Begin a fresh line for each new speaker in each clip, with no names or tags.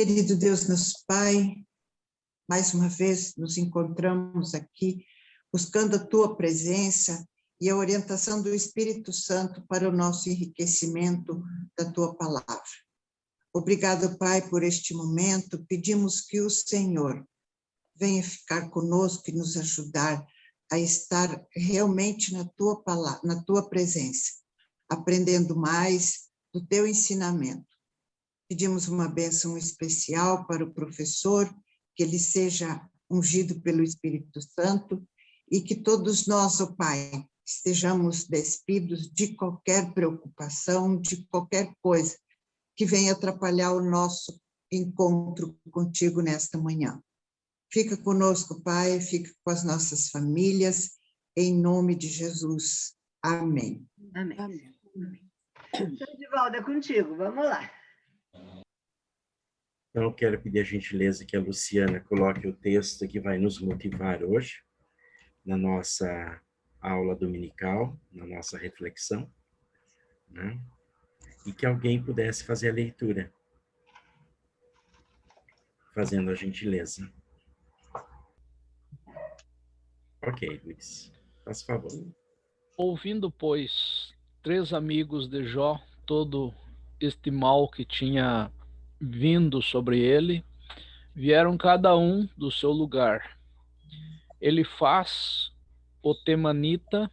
Querido Deus, nosso Pai, mais uma vez nos encontramos aqui, buscando a Tua presença e a orientação do Espírito Santo para o nosso enriquecimento da Tua palavra. Obrigado, Pai, por este momento. Pedimos que o Senhor venha ficar conosco e nos ajudar a estar realmente na Tua palavra, na Tua presença, aprendendo mais do Teu ensinamento. Pedimos uma bênção especial para o professor, que ele seja ungido pelo Espírito Santo e que todos nós, ó Pai, estejamos despidos de qualquer preocupação, de qualquer coisa que venha atrapalhar o nosso encontro contigo nesta manhã. Fica conosco, Pai, fica com as nossas famílias, em nome de Jesus. Amém.
Amém. Amém. Então, Divaldo, é contigo, vamos lá.
Então, eu quero pedir a gentileza que a Luciana coloque o texto que vai nos motivar hoje, na nossa aula dominical, na nossa reflexão, né? E que alguém pudesse fazer a leitura, fazendo a gentileza. Ok, Luiz, faça favor.
Ouvindo, pois, 3 amigos de Jó, todo este mal que tinha vindo sobre ele, vieram cada um do seu lugar. Elifaz, o temanita,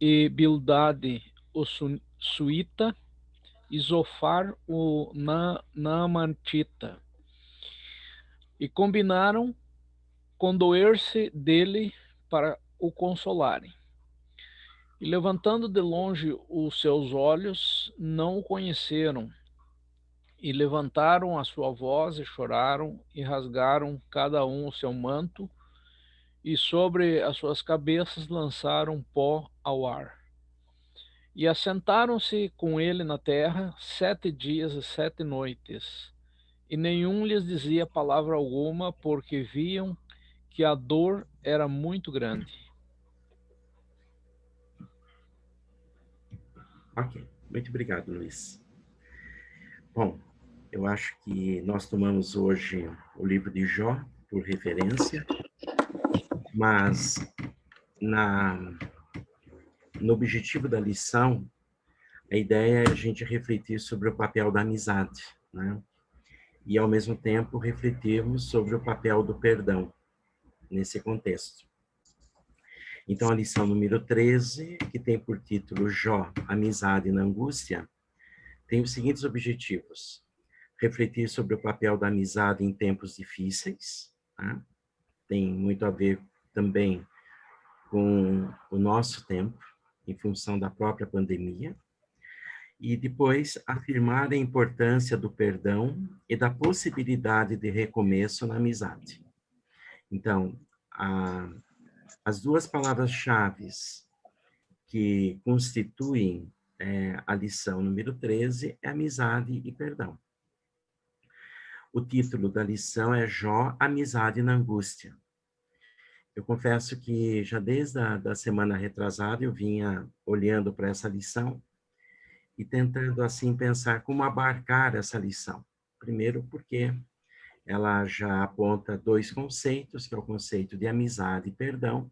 e Bildade, o suíta, e Zofar, o naamantita, e combinaram condoer-se dele para o consolarem. E levantando de longe os seus olhos, não o conheceram, e levantaram a sua voz e choraram, e rasgaram cada um o seu manto, e sobre as suas cabeças lançaram pó ao ar. E assentaram-se com ele na terra 7 dias e 7 noites, e nenhum lhes dizia palavra alguma, porque viam que a dor era muito grande.
Ok, muito obrigado, Luiz. Bom, eu acho que nós tomamos hoje o livro de Jó por referência, mas no objetivo da lição, a ideia é a gente refletir sobre o papel da amizade, né? E, ao mesmo tempo, refletirmos sobre o papel do perdão nesse contexto. Então, a lição número 13, que tem por título Jó, Amizade na Angústia, tem os seguintes objetivos: refletir sobre o papel da amizade em tempos difíceis, tá? Tem muito a ver também com o nosso tempo, em função da própria pandemia, e depois afirmar a importância do perdão e da possibilidade de recomeço na amizade. Então, as duas palavras-chave que constituem a lição número 13 é amizade e perdão. O título da lição é Jó, Amizade na Angústia. Eu confesso que já desde a semana retrasada eu vinha olhando para essa lição e tentando assim pensar como abarcar essa lição. Primeiro porque ela já aponta 2 conceitos, que é o conceito de amizade e perdão,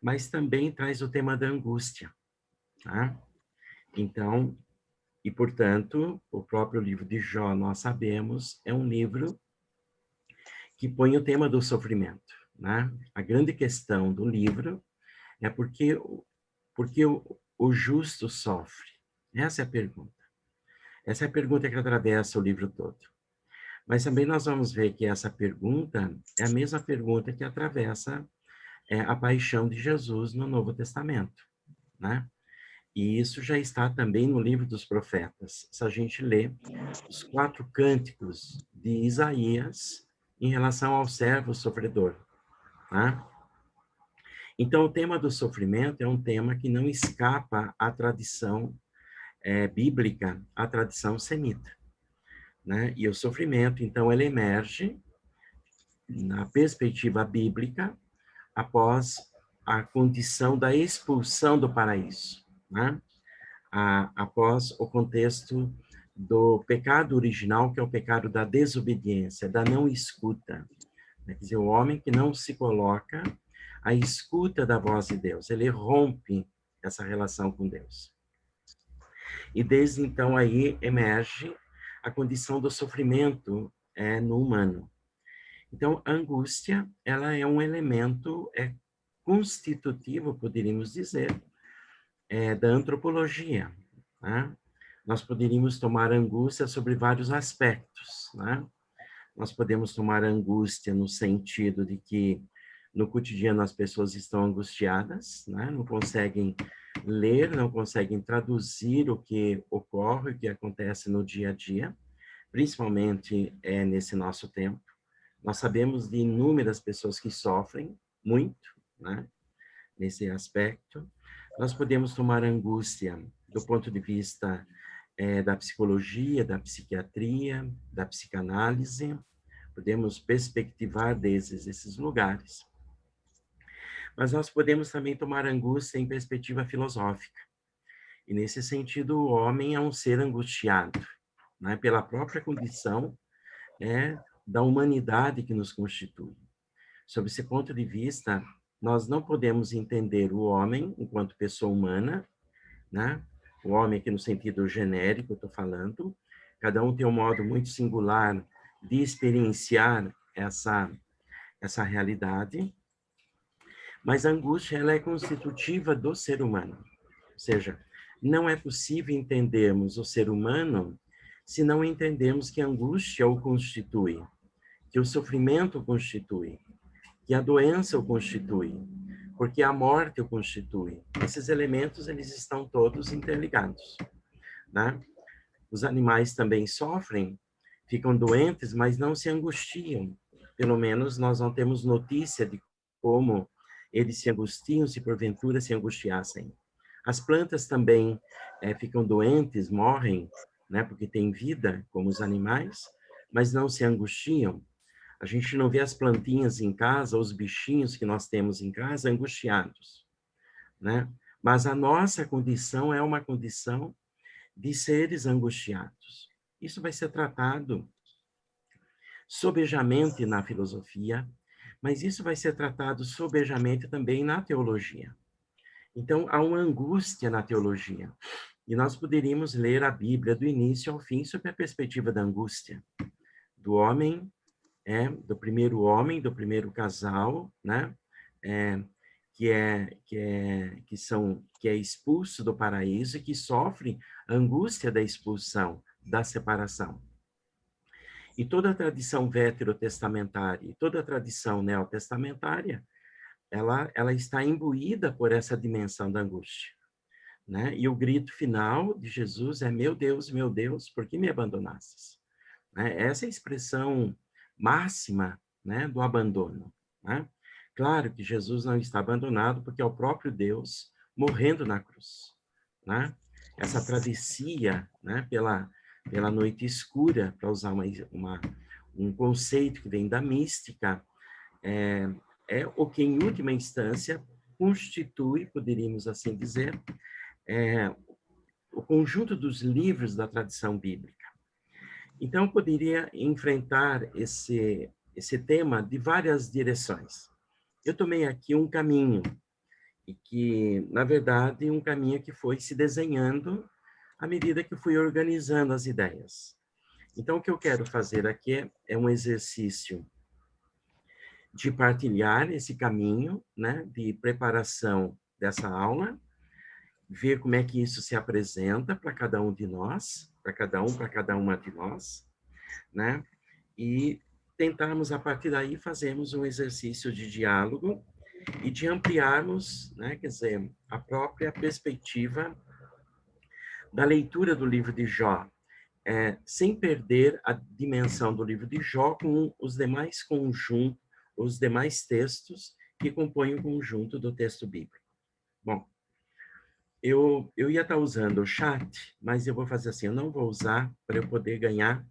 mas também traz o tema da angústia, tá? Então, e portanto, o próprio livro de Jó, nós sabemos, é um livro que põe o tema do sofrimento, né? A grande questão do livro é porque o justo sofre. Essa é a pergunta. Essa é a pergunta que atravessa o livro todo. Mas também nós vamos ver que essa pergunta é a mesma pergunta que atravessa a paixão de Jesus no Novo Testamento, né? E isso já está também no livro dos profetas. Se a gente lê os 4 cânticos de Isaías em relação ao servo sofredor, né? Então, o tema do sofrimento é um tema que não escapa à tradição bíblica, à tradição semita, né? E o sofrimento, então, ele emerge na perspectiva bíblica após a condição da expulsão do paraíso, né? Após o contexto do pecado original, que é o pecado da desobediência, da não escuta. Quer dizer, o homem que não se coloca à escuta da voz de Deus, ele rompe essa relação com Deus. E desde então aí emerge a condição do sofrimento no humano. Então, a angústia, ela é um elemento constitutivo, poderíamos dizer, da antropologia, né? Nós poderíamos tomar angústia sobre vários aspectos, né? Nós podemos tomar angústia no sentido de que no cotidiano as pessoas estão angustiadas, né? Não conseguem ler, não conseguem traduzir o que ocorre, o que acontece no dia a dia, principalmente nesse nosso tempo. Nós sabemos de inúmeras pessoas que sofrem muito, né? Nesse aspecto. Nós podemos tomar angústia do ponto de vista da psicologia, da psiquiatria, da psicanálise. Podemos perspectivar desde esses lugares. Mas nós podemos também tomar angústia em perspectiva filosófica. E nesse sentido, o homem é um ser angustiado, né? Pela própria condição da humanidade que nos constitui. Sob esse ponto de vista, nós não podemos entender o homem enquanto pessoa humana, né? O homem aqui no sentido genérico, eu estou falando. Cada um tem um modo muito singular de experienciar essa realidade. Mas a angústia, ela é constitutiva do ser humano. Ou seja, não é possível entendermos o ser humano se não entendemos que a angústia o constitui, que o sofrimento o constitui, que a doença o constitui, porque a morte o constitui. Esses elementos, eles estão todos interligados, né? Os animais também sofrem, ficam doentes, mas não se angustiam. Pelo menos nós não temos notícia de como eles se angustiam, se porventura se angustiassem. As plantas também ficam doentes, morrem, né, porque têm vida, como os animais, mas não se angustiam. A gente não vê as plantinhas em casa, os bichinhos que nós temos em casa, angustiados, né? Mas a nossa condição é uma condição de seres angustiados. Isso vai ser tratado sobejamente na filosofia, mas isso vai ser tratado sobejamente também na teologia. Então, há uma angústia na teologia. E nós poderíamos ler a Bíblia do início ao fim sob a perspectiva da angústia. Do homem, do primeiro casal, né? Que é expulso do paraíso e que sofre a angústia da expulsão, da separação. E toda a tradição veterotestamentária e toda a tradição neotestamentária, ela está imbuída por essa dimensão da angústia, né? E o grito final de Jesus é: meu Deus, por que me abandonastes? Né? Essa é a expressão máxima, né, do abandono, né? Claro que Jesus não está abandonado porque é o próprio Deus morrendo na cruz, né? Essa travessia, né, pela noite escura, para usar um conceito que vem da mística, é o que, em última instância, constitui, poderíamos assim dizer, o conjunto dos livros da tradição bíblica. Então, eu poderia enfrentar esse tema de várias direções. Eu tomei aqui um caminho, e que, na verdade, um caminho que foi se desenhando à medida que eu fui organizando as ideias. Então, o que eu quero fazer aqui é um exercício de partilhar esse caminho, né, de preparação dessa aula, ver como é que isso se apresenta para cada um de nós, para cada uma de nós, né, e tentarmos, a partir daí, fazermos um exercício de diálogo e de ampliarmos, né, quer dizer, a própria perspectiva da leitura do livro de Jó, sem perder a dimensão do livro de Jó com os demais conjuntos, os demais textos que compõem o conjunto do texto bíblico. Bom, eu ia estar usando o chat, mas eu vou fazer assim, eu não vou usar para eu poder ganhar,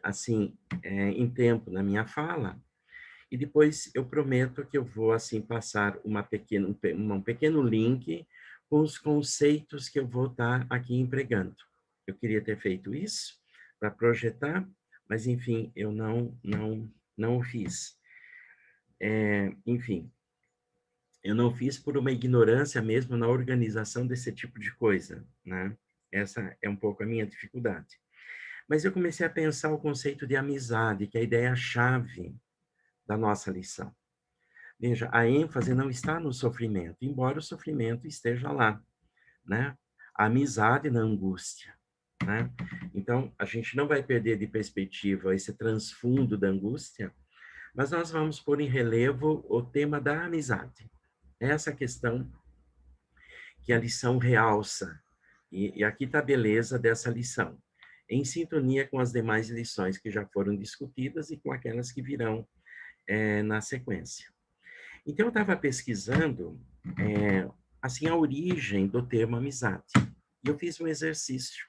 assim, em tempo na minha fala, e depois eu prometo que eu vou, assim, passar um pequeno link com os conceitos que eu vou estar aqui empregando, Eu queria ter feito isso para projetar, mas, enfim, eu não o fiz. Enfim, eu não fiz por uma ignorância mesmo na organização desse tipo de coisa, né? Essa é um pouco a minha dificuldade. Mas eu comecei a pensar o conceito de amizade, que é a ideia-chave da nossa lição. Veja, a ênfase não está no sofrimento, embora o sofrimento esteja lá, né? A amizade na angústia, né? Então, a gente não vai perder de perspectiva esse transfundo da angústia, mas nós vamos pôr em relevo o tema da amizade. Essa questão que a lição realça. E aqui está a beleza dessa lição, em sintonia com as demais lições que já foram discutidas e com aquelas que virão na sequência. Então, eu estava pesquisando, assim, a origem do termo amizade. E eu fiz um exercício.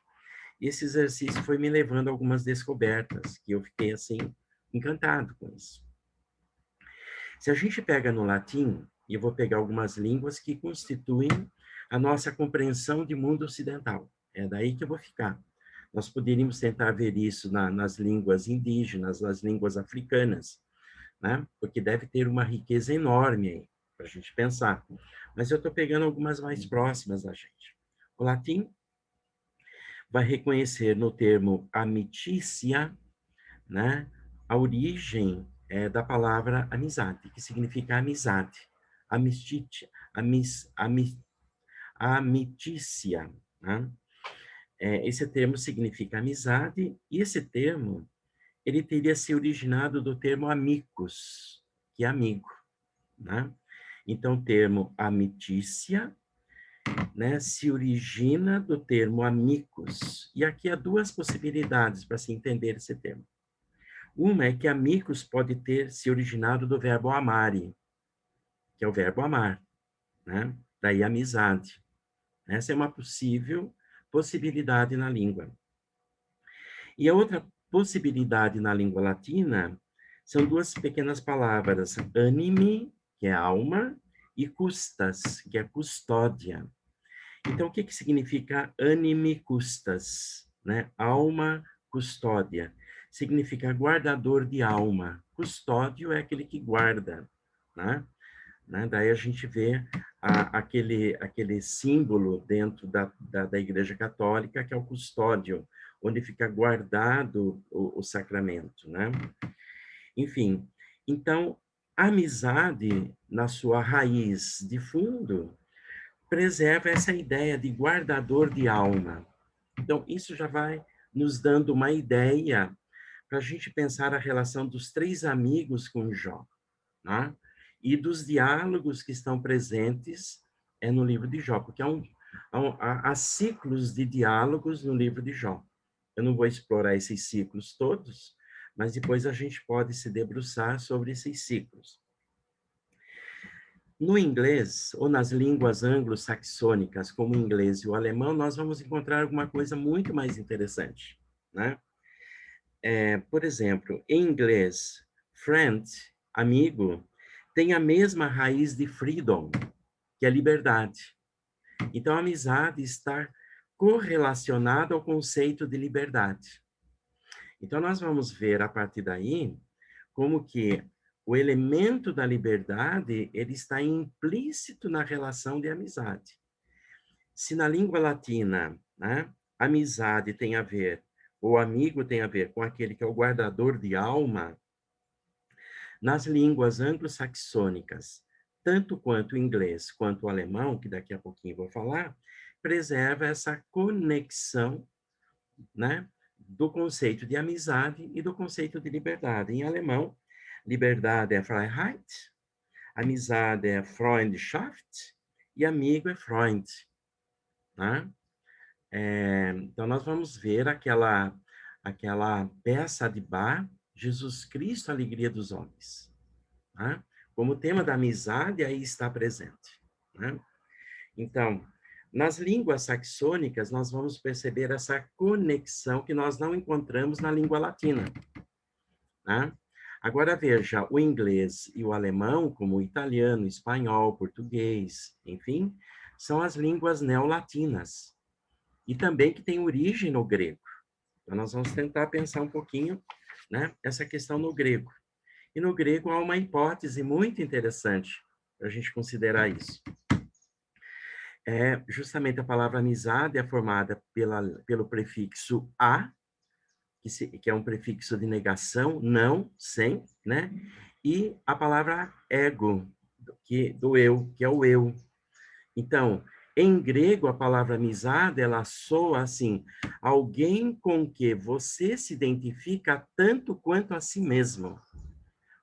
E esse exercício foi me levando a algumas descobertas, que eu fiquei, assim, encantado com isso. Se a gente pega no latim, e eu vou pegar algumas línguas que constituem a nossa compreensão de mundo ocidental. É daí que eu vou ficar. Nós poderíamos tentar ver isso nas línguas indígenas, nas línguas africanas, né? Porque deve ter uma riqueza enorme aí para a gente pensar. Mas eu estou pegando algumas mais próximas da gente. O latim vai reconhecer no termo amicícia, né, a origem da palavra amizade, que significa amizade. Amitícia, né? Esse termo significa amizade, e esse termo ele teria se originado do termo amicus, que é amigo, né? Então, o termo amitícia, né, se origina do termo amicus. E aqui há duas possibilidades para se entender esse termo. Uma é que amicus pode ter se originado do verbo amare, que é o verbo amar, né? Daí amizade. Essa é uma possível possibilidade na língua. E a outra possibilidade na língua latina são duas pequenas palavras, anime, que é alma, e custas, que é custódia. Então, o que significa anime custas? Né? Alma, custódia. Significa guardador de alma. Custódio é aquele que guarda, né? Daí a gente vê aquele símbolo dentro da Igreja Católica, que é o custódio, onde fica guardado o sacramento, né? Enfim, então, a amizade, na sua raiz de fundo, preserva essa ideia de guardador de alma. Então, isso já vai nos dando uma ideia para a gente pensar a relação dos três amigos com Jó, né? E dos diálogos que estão presentes no livro de Jó, porque há ciclos de diálogos no livro de Jó. Eu não vou explorar esses ciclos todos, mas depois a gente pode se debruçar sobre esses ciclos. No inglês, ou nas línguas anglo-saxônicas, como o inglês e o alemão, nós vamos encontrar alguma coisa muito mais interessante, né? Por exemplo, em inglês, friend, amigo, tem a mesma raiz de freedom, que é liberdade. Então, a amizade está correlacionada ao conceito de liberdade. Então, nós vamos ver, a partir daí, como que o elemento da liberdade ele está implícito na relação de amizade. Se na língua latina, né, amizade tem a ver, ou amigo tem a ver com aquele que é o guardador de alma, nas línguas anglo-saxônicas, tanto quanto o inglês quanto o alemão, que daqui a pouquinho vou falar, preserva essa conexão, né, do conceito de amizade e do conceito de liberdade. Em alemão, liberdade é Freiheit, amizade é Freundschaft e amigo é Freund. Né? Então, nós vamos ver aquela peça de Bach, Jesus Cristo, a alegria dos homens. Né? Como o tema da amizade aí está presente. Né? Então, nas línguas saxônicas, nós vamos perceber essa conexão que nós não encontramos na língua latina. Né? Agora, veja, o inglês e o alemão, como o italiano, o espanhol, português, enfim, são as línguas neolatinas. e também que tem origem no grego. Então, nós vamos tentar pensar um pouquinho, né, essa questão no grego. E no grego há uma hipótese muito interessante para a gente considerar isso. Justamente a palavra amizade é formada pelo prefixo a, que é um prefixo de negação, não, sem, né? E a palavra ego, do eu, que é o eu. Então, em grego, a palavra amizade, ela soa assim, alguém com que você se identifica tanto quanto a si mesmo.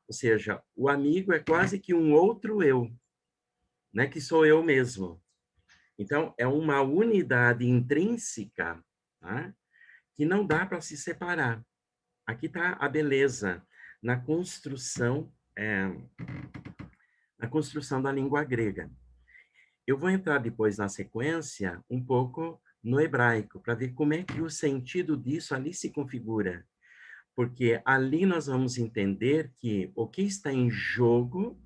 Ou seja, o amigo é quase que um outro eu, né? Que sou eu mesmo. Então, é uma unidade intrínseca, tá? Que não dá para se separar. Aqui está a beleza na construção da língua grega. Eu vou entrar depois na sequência um pouco no hebraico, para ver como é que o sentido disso ali se configura. Porque ali nós vamos entender que o que está em jogo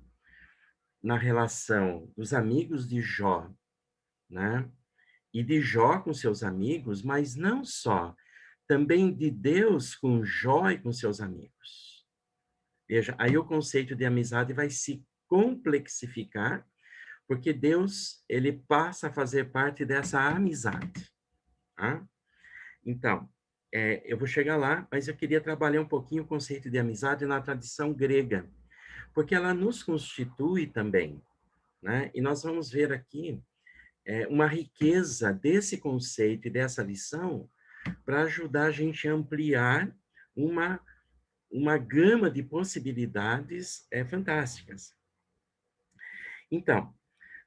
na relação dos amigos de Jó, né? E de Jó com seus amigos, mas não só, também de Deus com Jó e com seus amigos. Veja, aí o conceito de amizade vai se complexificar, porque Deus, ele passa a fazer parte dessa amizade. Tá? Então, eu vou chegar lá, mas eu queria trabalhar um pouquinho o conceito de amizade na tradição grega, porque ela nos constitui também, né? E nós vamos ver aqui uma riqueza desse conceito e dessa lição para ajudar a gente a ampliar uma gama de possibilidades fantásticas. Então,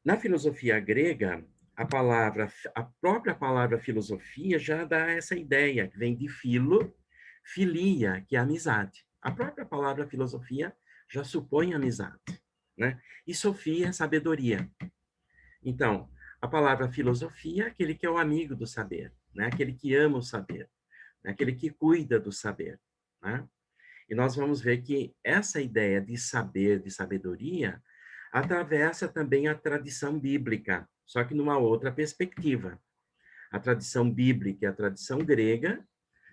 na filosofia grega, a própria palavra filosofia já dá essa ideia, que vem de filia, que é amizade. A própria palavra filosofia já supõe amizade, né? E sofia é sabedoria. Então, a palavra filosofia é aquele que é o amigo do saber, né? Aquele que ama o saber, né? Aquele que cuida do saber, né? E nós vamos ver que essa ideia de saber, de sabedoria, atravessa também a tradição bíblica, só que numa outra perspectiva. A tradição bíblica e a tradição grega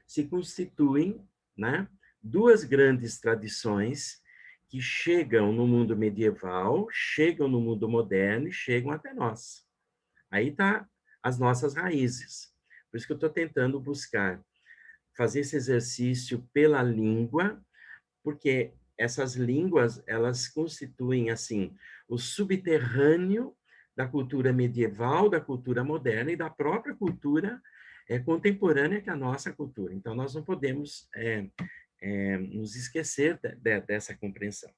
se constituem, né, duas grandes tradições que chegam no mundo medieval, chegam no mundo moderno e chegam até nós. Aí está as nossas raízes. Por isso que eu estou tentando buscar fazer esse exercício pela língua, porque essas línguas, elas constituem, assim, o subterrâneo da cultura medieval, da cultura moderna e da própria cultura contemporânea, que é a nossa cultura. Então, nós não podemos nos esquecer dessa compreensão.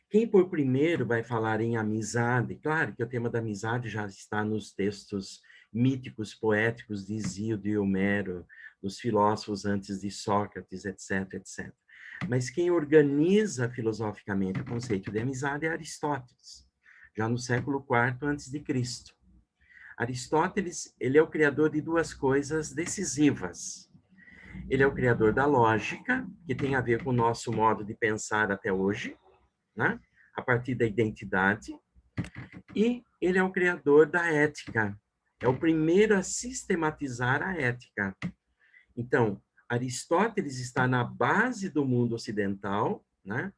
Quem por primeiro vai falar em amizade, claro que o tema da amizade já está nos textos míticos, poéticos de Hesíodo e Homero, nos filósofos antes de Sócrates, etc, etc. Mas quem organiza filosoficamente o conceito de amizade é Aristóteles, já no século IV a.C. Aristóteles, ele é o criador de duas coisas decisivas. Ele é o criador da lógica, que tem a ver com o nosso modo de pensar até hoje, né? A partir da identidade, e ele é o criador da ética. É o primeiro a sistematizar a ética. Então, Aristóteles está na base do mundo ocidental, né?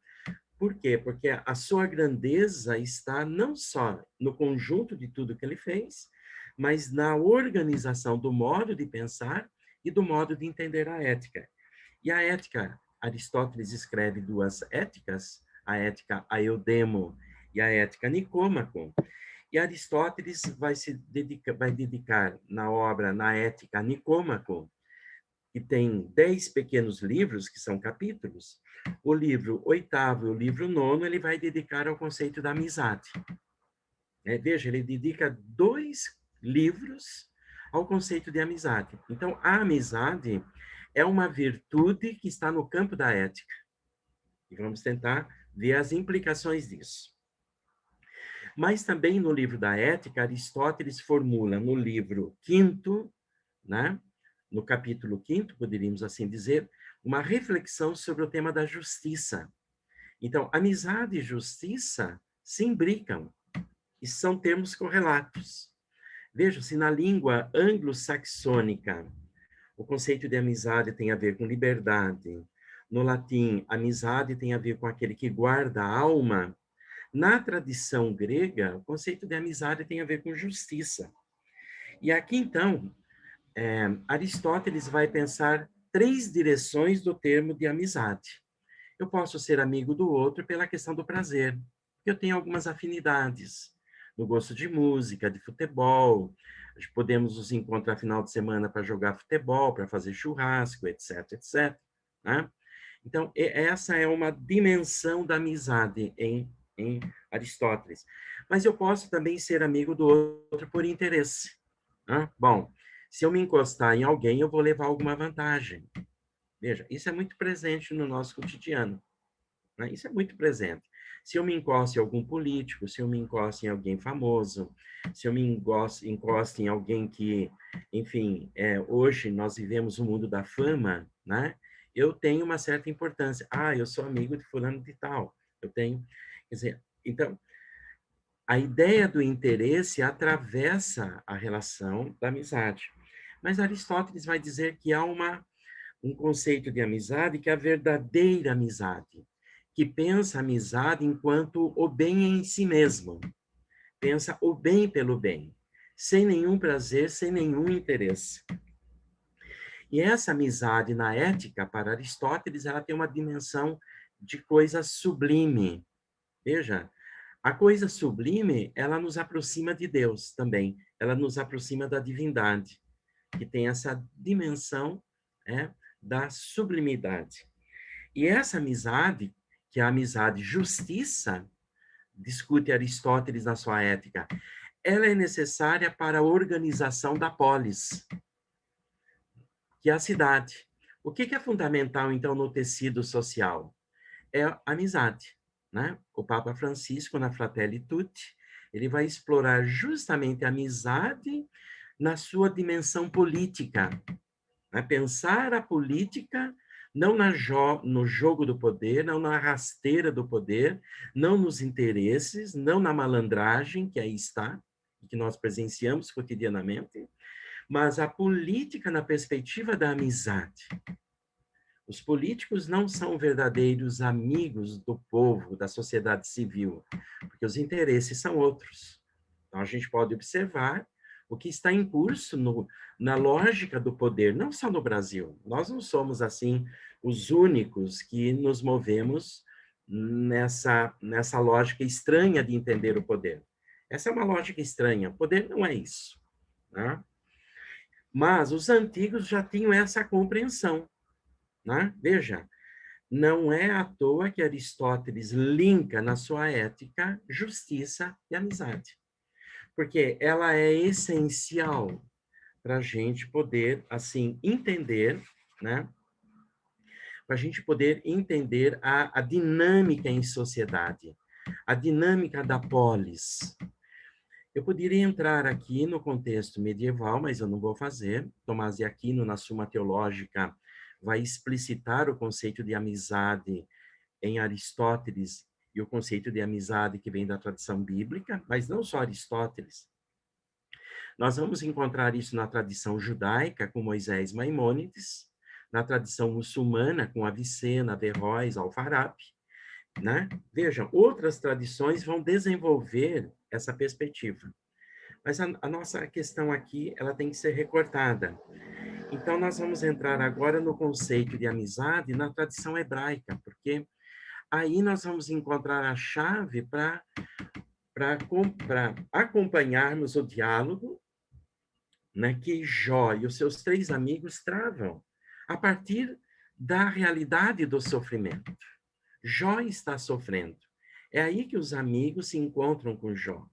Por quê? Porque a sua grandeza está não só no conjunto de tudo que ele fez, mas na organização do modo de pensar e do modo de entender a ética. E a ética, Aristóteles escreve duas éticas, a ética Aeudemo e a ética Nicômaco, e Aristóteles vai dedicar na obra, na ética Nicômaco, que tem 10 pequenos livros, que são capítulos, o livro 8º e o livro 9º, ele vai dedicar ao conceito da amizade. Veja, ele dedica 2 livros ao conceito de amizade. Então, a amizade é uma virtude que está no campo da ética. E vamos tentar ver as implicações disso. Mas também no livro da Ética, Aristóteles formula no livro 5º, né, no capítulo 5º, poderíamos assim dizer, uma reflexão sobre o tema da justiça. Então, amizade e justiça se imbricam e são termos correlatos. Veja, se na língua anglo-saxônica o conceito de amizade tem a ver com liberdade, no latim, amizade tem a ver com aquele que guarda a alma, na tradição grega, o conceito de amizade tem a ver com justiça. E aqui, então, Aristóteles vai pensar 3 direções do termo de amizade. Eu posso ser amigo do outro pela questão do prazer, porque eu tenho algumas afinidades no gosto de música, de futebol, podemos nos encontrar final de semana para jogar futebol, para fazer churrasco, etc, etc. Né? Então, essa é uma dimensão da amizade em Aristóteles. Mas eu posso também ser amigo do outro por interesse. Né? Bom, se eu me encostar em alguém, eu vou levar alguma vantagem. Veja, isso é muito presente no nosso cotidiano. Né? Isso é muito presente. Se eu me encosto em algum político, se eu me encosto em alguém famoso, se eu me encosto em alguém que, enfim, hoje nós vivemos o mundo da fama, né? Eu tenho uma certa importância. Ah, eu sou amigo de fulano de tal. Eu tenho, quer dizer, então, a ideia do interesse atravessa a relação da amizade. Mas Aristóteles vai dizer que há um conceito de amizade que é a verdadeira amizade, que pensa a amizade enquanto o bem em si mesmo. Pensa o bem pelo bem, sem nenhum prazer, sem nenhum interesse. E essa amizade na ética, para Aristóteles, ela tem uma dimensão de coisa sublime. Veja, a coisa sublime, ela nos aproxima de Deus também, ela nos aproxima da divindade, que tem essa dimensão da sublimidade. E essa amizade, que é a amizade justiça, discute Aristóteles na sua ética, ela é necessária para a organização da polis, que é a cidade. O que é fundamental, então, no tecido social? É a amizade. Né? O Papa Francisco, na Fratelli Tutti, ele vai explorar justamente a amizade na sua dimensão política. Né? Pensar a política não no jogo do poder, não na rasteira do poder, não nos interesses, não na malandragem, que aí está, que nós presenciamos cotidianamente, mas a política na perspectiva da amizade. Os políticos não são verdadeiros amigos do povo, da sociedade civil, porque os interesses são outros. Então, a gente pode observar o que está em curso na lógica do poder, não só no Brasil. Nós não somos, assim, os únicos que nos movemos nessa lógica estranha de entender o poder. Essa é uma lógica estranha. O poder não é isso. Né? Mas os antigos já tinham essa compreensão. Né? Veja, não é à toa que Aristóteles linka na sua ética justiça e amizade, porque ela é essencial para a gente poder, assim, entender, né? Para a gente poder entender a dinâmica em sociedade, a dinâmica da polis. Eu poderia entrar aqui no contexto medieval, mas eu não vou fazer. Tomás de Aquino, na Suma Teológica, vai explicitar o conceito de amizade em Aristóteles e o conceito de amizade que vem da tradição bíblica, mas não só Aristóteles. Nós vamos encontrar isso na tradição judaica, com Moisés Maimônides, na tradição muçulmana, com Avicena, Averroes, Al-Farabi, né? Vejam, outras tradições vão desenvolver essa perspectiva. Mas a nossa questão aqui, ela tem que ser recortada. Então, nós vamos entrar agora no conceito de amizade na tradição hebraica, porque aí nós vamos encontrar a chave para acompanharmos o diálogo, né, que Jó e os seus 3 amigos travam a partir da realidade do sofrimento. Jó está sofrendo. É aí que os amigos se encontram com Jó.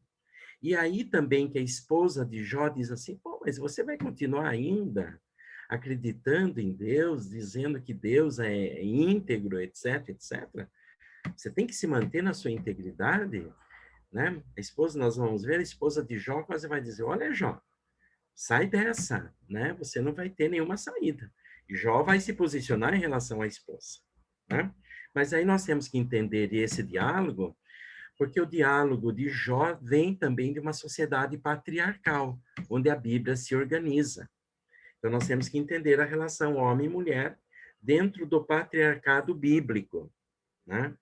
E aí também que a esposa de Jó diz assim, pô, mas você vai continuar ainda acreditando em Deus, dizendo que Deus é íntegro, etc, etc. Você tem que se manter na sua integridade, né? A esposa, nós vamos ver, a esposa de Jó quase vai dizer, olha, Jó, sai dessa, né? Você não vai ter nenhuma saída. Jó vai se posicionar em relação à esposa, né? Mas aí nós temos que entender esse diálogo, porque o diálogo de Jó vem também de uma sociedade patriarcal, onde a Bíblia se organiza. Então, nós temos que entender a relação homem e mulher dentro do patriarcado bíblico, né?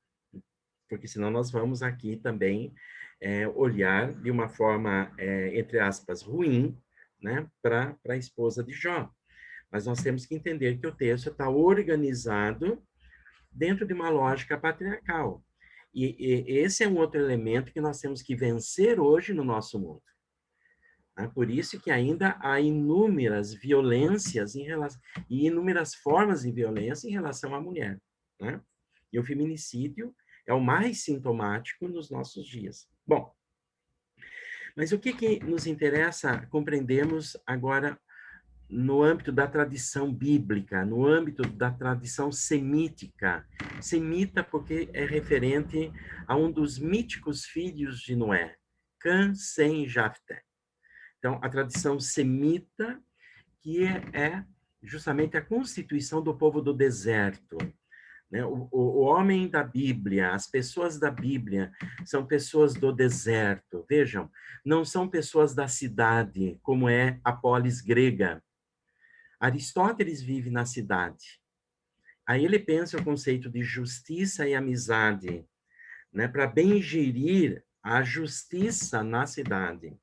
Porque senão nós vamos aqui também olhar de uma forma, entre aspas, ruim, né, para a esposa de Jó. Mas nós temos que entender que o texto está organizado dentro de uma lógica patriarcal. E esse é um outro elemento que nós temos que vencer hoje no nosso mundo. Por isso que ainda há inúmeras violências e inúmeras formas de violência em relação à mulher, né? E o feminicídio é o mais sintomático nos nossos dias. Bom, mas o que nos interessa compreendermos agora no âmbito da tradição bíblica, no âmbito da tradição semítica? Semita porque é referente a um dos míticos filhos de Noé, Cã, Sem e Jafté. Então, a tradição semita, que é justamente a constituição do povo do deserto, né? O homem da Bíblia, as pessoas da Bíblia, são pessoas do deserto. Vejam, não são pessoas da cidade, como é a polis grega. Aristóteles vive na cidade. Aí ele pensa o conceito de justiça e amizade, né? Para bem gerir a justiça na cidade.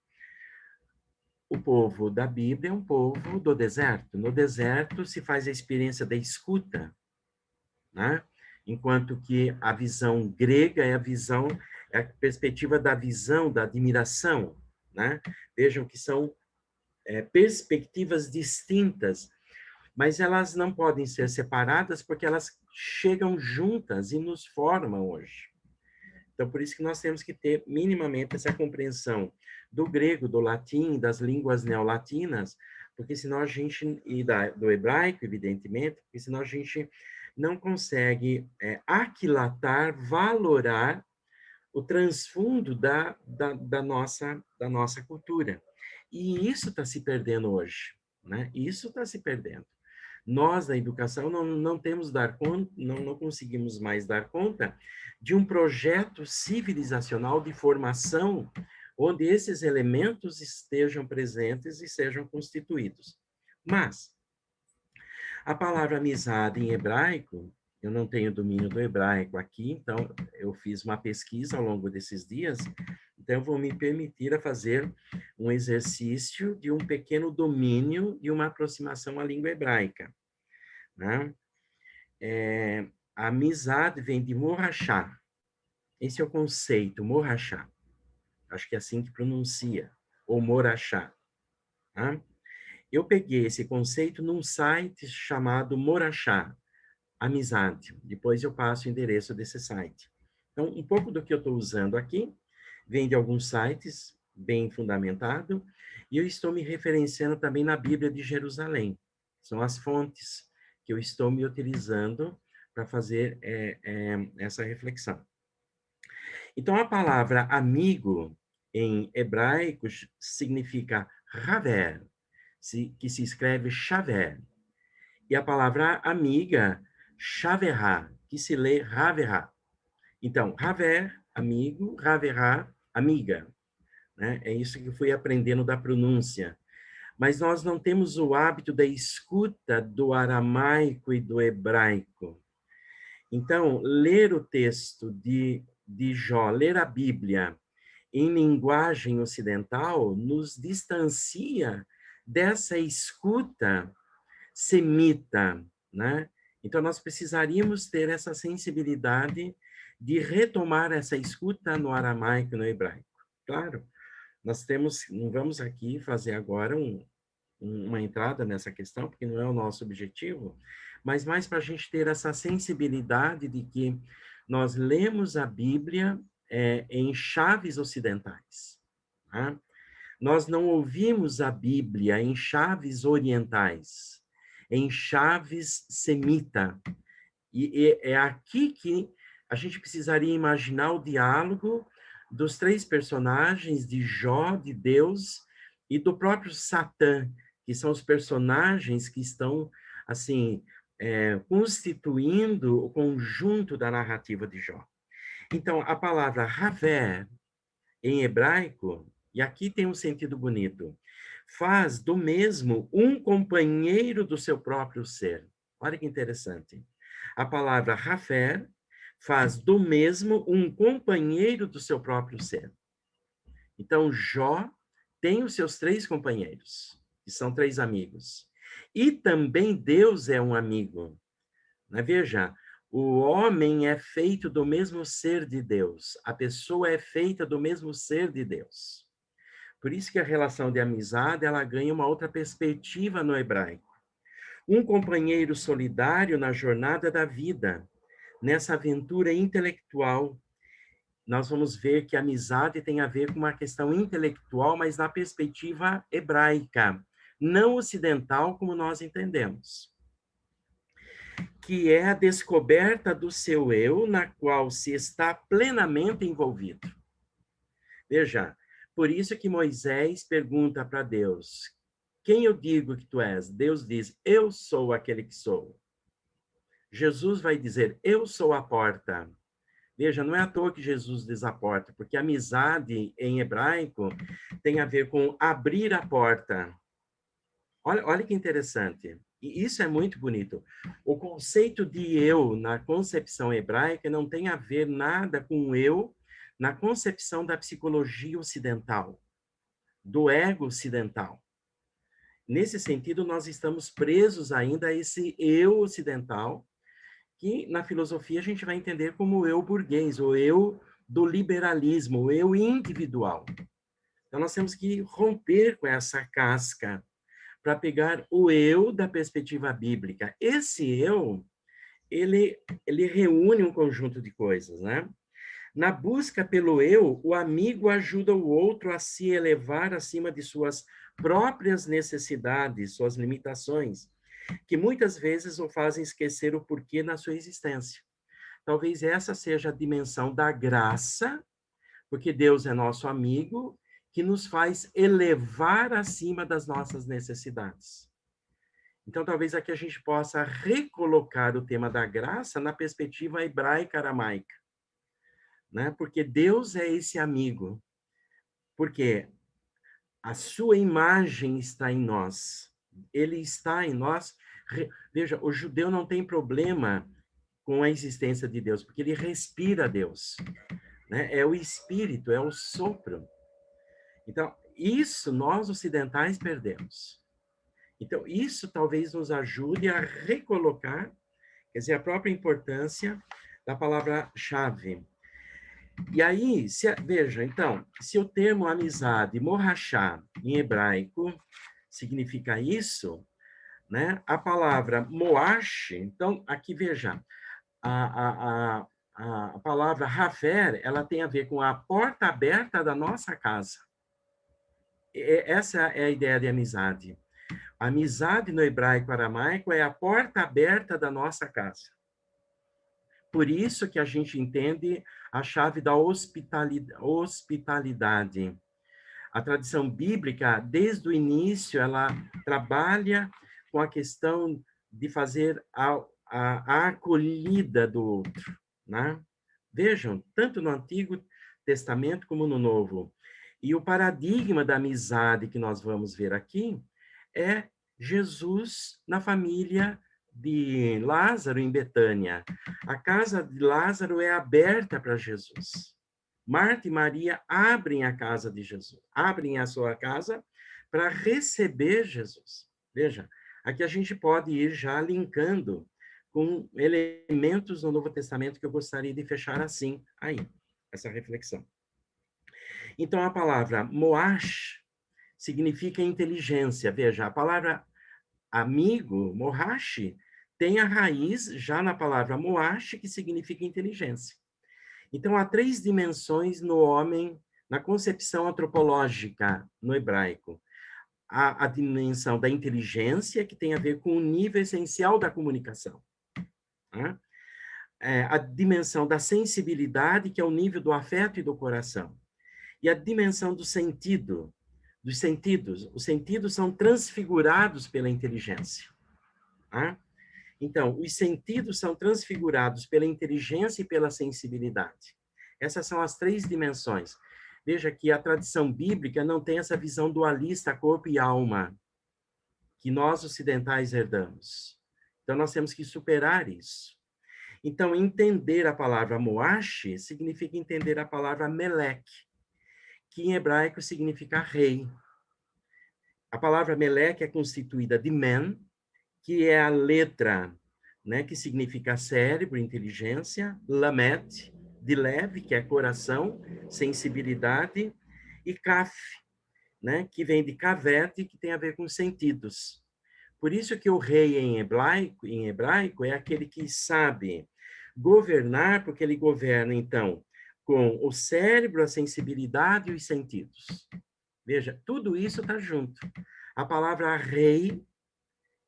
O povo da Bíblia é um povo do deserto. No deserto se faz a experiência da escuta, né? Enquanto que a visão grega é a perspectiva da visão, da admiração, né? Vejam que são perspectivas distintas, mas elas não podem ser separadas porque elas chegam juntas e nos formam hoje. Então, por isso que nós temos que ter minimamente essa compreensão do grego, do latim, das línguas neolatinas, porque senão a gente, e do hebraico, evidentemente, porque senão a gente não consegue aquilatar, valorar o transfundo da nossa cultura. E isso está se perdendo hoje, né? Isso está se perdendo. Nós, da educação, não conseguimos mais dar conta de um projeto civilizacional de formação onde esses elementos estejam presentes e sejam constituídos. Mas a palavra amizade em hebraico, eu não tenho domínio do hebraico aqui, então eu fiz uma pesquisa ao longo desses dias, então eu vou me permitir a fazer um exercício de um pequeno domínio e uma aproximação à língua hebraica, né? A amizade vem de morachá. Esse é o conceito, morachá. Acho que é assim que pronuncia, ou morachá. Tá? Eu peguei esse conceito num site chamado Morachá, amizade. Depois eu passo o endereço desse site. Então, um pouco do que eu estou usando aqui vem de alguns sites, bem fundamentado, e eu estou me referenciando também na Bíblia de Jerusalém. São as fontes que eu estou me utilizando para fazer essa reflexão. Então, a palavra amigo, em hebraico, significa haver, que se escreve chaver. E a palavra amiga, chaverá, que se lê haverá. Então, haver, amigo, haverá, amiga. Né? É isso que eu fui aprendendo da pronúncia. Mas nós não temos o hábito da escuta do aramaico e do hebraico. Então, ler o texto de Jó, ler a Bíblia em linguagem ocidental, nos distancia dessa escuta semita, né? Então, nós precisaríamos ter essa sensibilidade de retomar essa escuta no aramaico e no hebraico. Claro, nós temos, não vamos aqui fazer agora uma entrada nessa questão, porque não é o nosso objetivo, mas mais para a gente ter essa sensibilidade de que nós lemos a Bíblia em chaves ocidentais. Tá? Nós não ouvimos a Bíblia em chaves orientais, em chaves semita. E é aqui que a gente precisaria imaginar o diálogo dos três personagens de Jó, de Deus, e do próprio Satã, que são os personagens que estão, assim, constituindo o conjunto da narrativa de Jó. Então, a palavra haver, em hebraico, e aqui tem um sentido bonito, faz do mesmo um companheiro do seu próprio ser. Olha que interessante. A palavra Hafer faz do mesmo um companheiro do seu próprio ser. Então, Jó tem os seus 3 companheiros, que são 3 amigos. E também Deus é um amigo. Né? Veja, o homem é feito do mesmo ser de Deus. A pessoa é feita do mesmo ser de Deus. Por isso que a relação de amizade, ela ganha uma outra perspectiva no hebraico. Um companheiro solidário na jornada da vida, nessa aventura intelectual. Nós vamos ver que a amizade tem a ver com uma questão intelectual, mas na perspectiva hebraica, não ocidental como nós entendemos. Que é a descoberta do seu eu, na qual se está plenamente envolvido. Veja, por isso que Moisés pergunta para Deus, quem eu digo que tu és? Deus diz, eu sou aquele que sou. Jesus vai dizer, eu sou a porta. Veja, não é à toa que Jesus diz a porta, porque amizade em hebraico tem a ver com abrir a porta. Olha que interessante. E isso é muito bonito. O conceito de eu na concepção hebraica não tem a ver nada com eu na concepção da psicologia ocidental, do ego ocidental. Nesse sentido, nós estamos presos ainda a esse eu ocidental, que na filosofia a gente vai entender como o eu burguês, o eu do liberalismo, o eu individual. Então, nós temos que romper com essa casca para pegar o eu da perspectiva bíblica. Esse eu, ele reúne um conjunto de coisas, né? Na busca pelo eu, o amigo ajuda o outro a se elevar acima de suas próprias necessidades, suas limitações, que muitas vezes o fazem esquecer o porquê na sua existência. Talvez essa seja a dimensão da graça, porque Deus é nosso amigo, que nos faz elevar acima das nossas necessidades. Então, talvez aqui a gente possa recolocar o tema da graça na perspectiva hebraica aramaica, né? Porque Deus é esse amigo, porque a sua imagem está em nós, ele está em nós. Veja, o judeu não tem problema com a existência de Deus, porque ele respira Deus, né? É o espírito, é o sopro. Então, isso nós ocidentais perdemos. Então, isso talvez nos ajude a recolocar, quer dizer, a própria importância da palavra-chave. E aí, veja, então, se o termo amizade, morrachá, em hebraico, significa isso, né? A palavra moash, então, aqui veja, a palavra hafer, ela tem a ver com a porta aberta da nossa casa. Essa é a ideia de amizade. A amizade no hebraico aramaico é a porta aberta da nossa casa. Por isso que a gente entende a chave da hospitalidade. A tradição bíblica, desde o início, ela trabalha com a questão de fazer a acolhida do outro, né? Vejam, tanto no Antigo Testamento como no Novo. E o paradigma da amizade que nós vamos ver aqui é Jesus na família de Lázaro em Betânia. A casa de Lázaro é aberta para Jesus. Marta e Maria abrem a casa de Jesus, abrem a sua casa para receber Jesus. Veja, aqui a gente pode ir já linkando com elementos no Novo Testamento que eu gostaria de fechar assim aí, essa reflexão. Então, a palavra moash significa inteligência. Veja, a palavra amigo, mohashi, tem a raiz já na palavra moash, que significa inteligência. Então, há 3 dimensões no homem, na concepção antropológica no hebraico. Há a dimensão da inteligência, que tem a ver com o nível essencial da comunicação. Né? A dimensão da sensibilidade, que é o nível do afeto e do coração. E a dimensão do sentido, dos sentidos. Os sentidos são transfigurados pela inteligência. Tá? Então, os sentidos são transfigurados pela inteligência e pela sensibilidade. Essas são as 3 dimensões. Veja que a tradição bíblica não tem essa visão dualista, corpo e alma, que nós ocidentais herdamos. Então, nós temos que superar isso. Então, entender a palavra Moash significa entender a palavra Melek, que em hebraico significa rei. A palavra Melek é constituída de Men, que é a letra, né, que significa cérebro, inteligência, Lamet, de leve, que é coração, sensibilidade, e Kaf, né, que vem de Kavet, que tem a ver com sentidos. Por isso que o rei em hebraico é aquele que sabe governar, porque ele governa, então, com o cérebro, a sensibilidade e os sentidos. Veja, tudo isso está junto. A palavra rei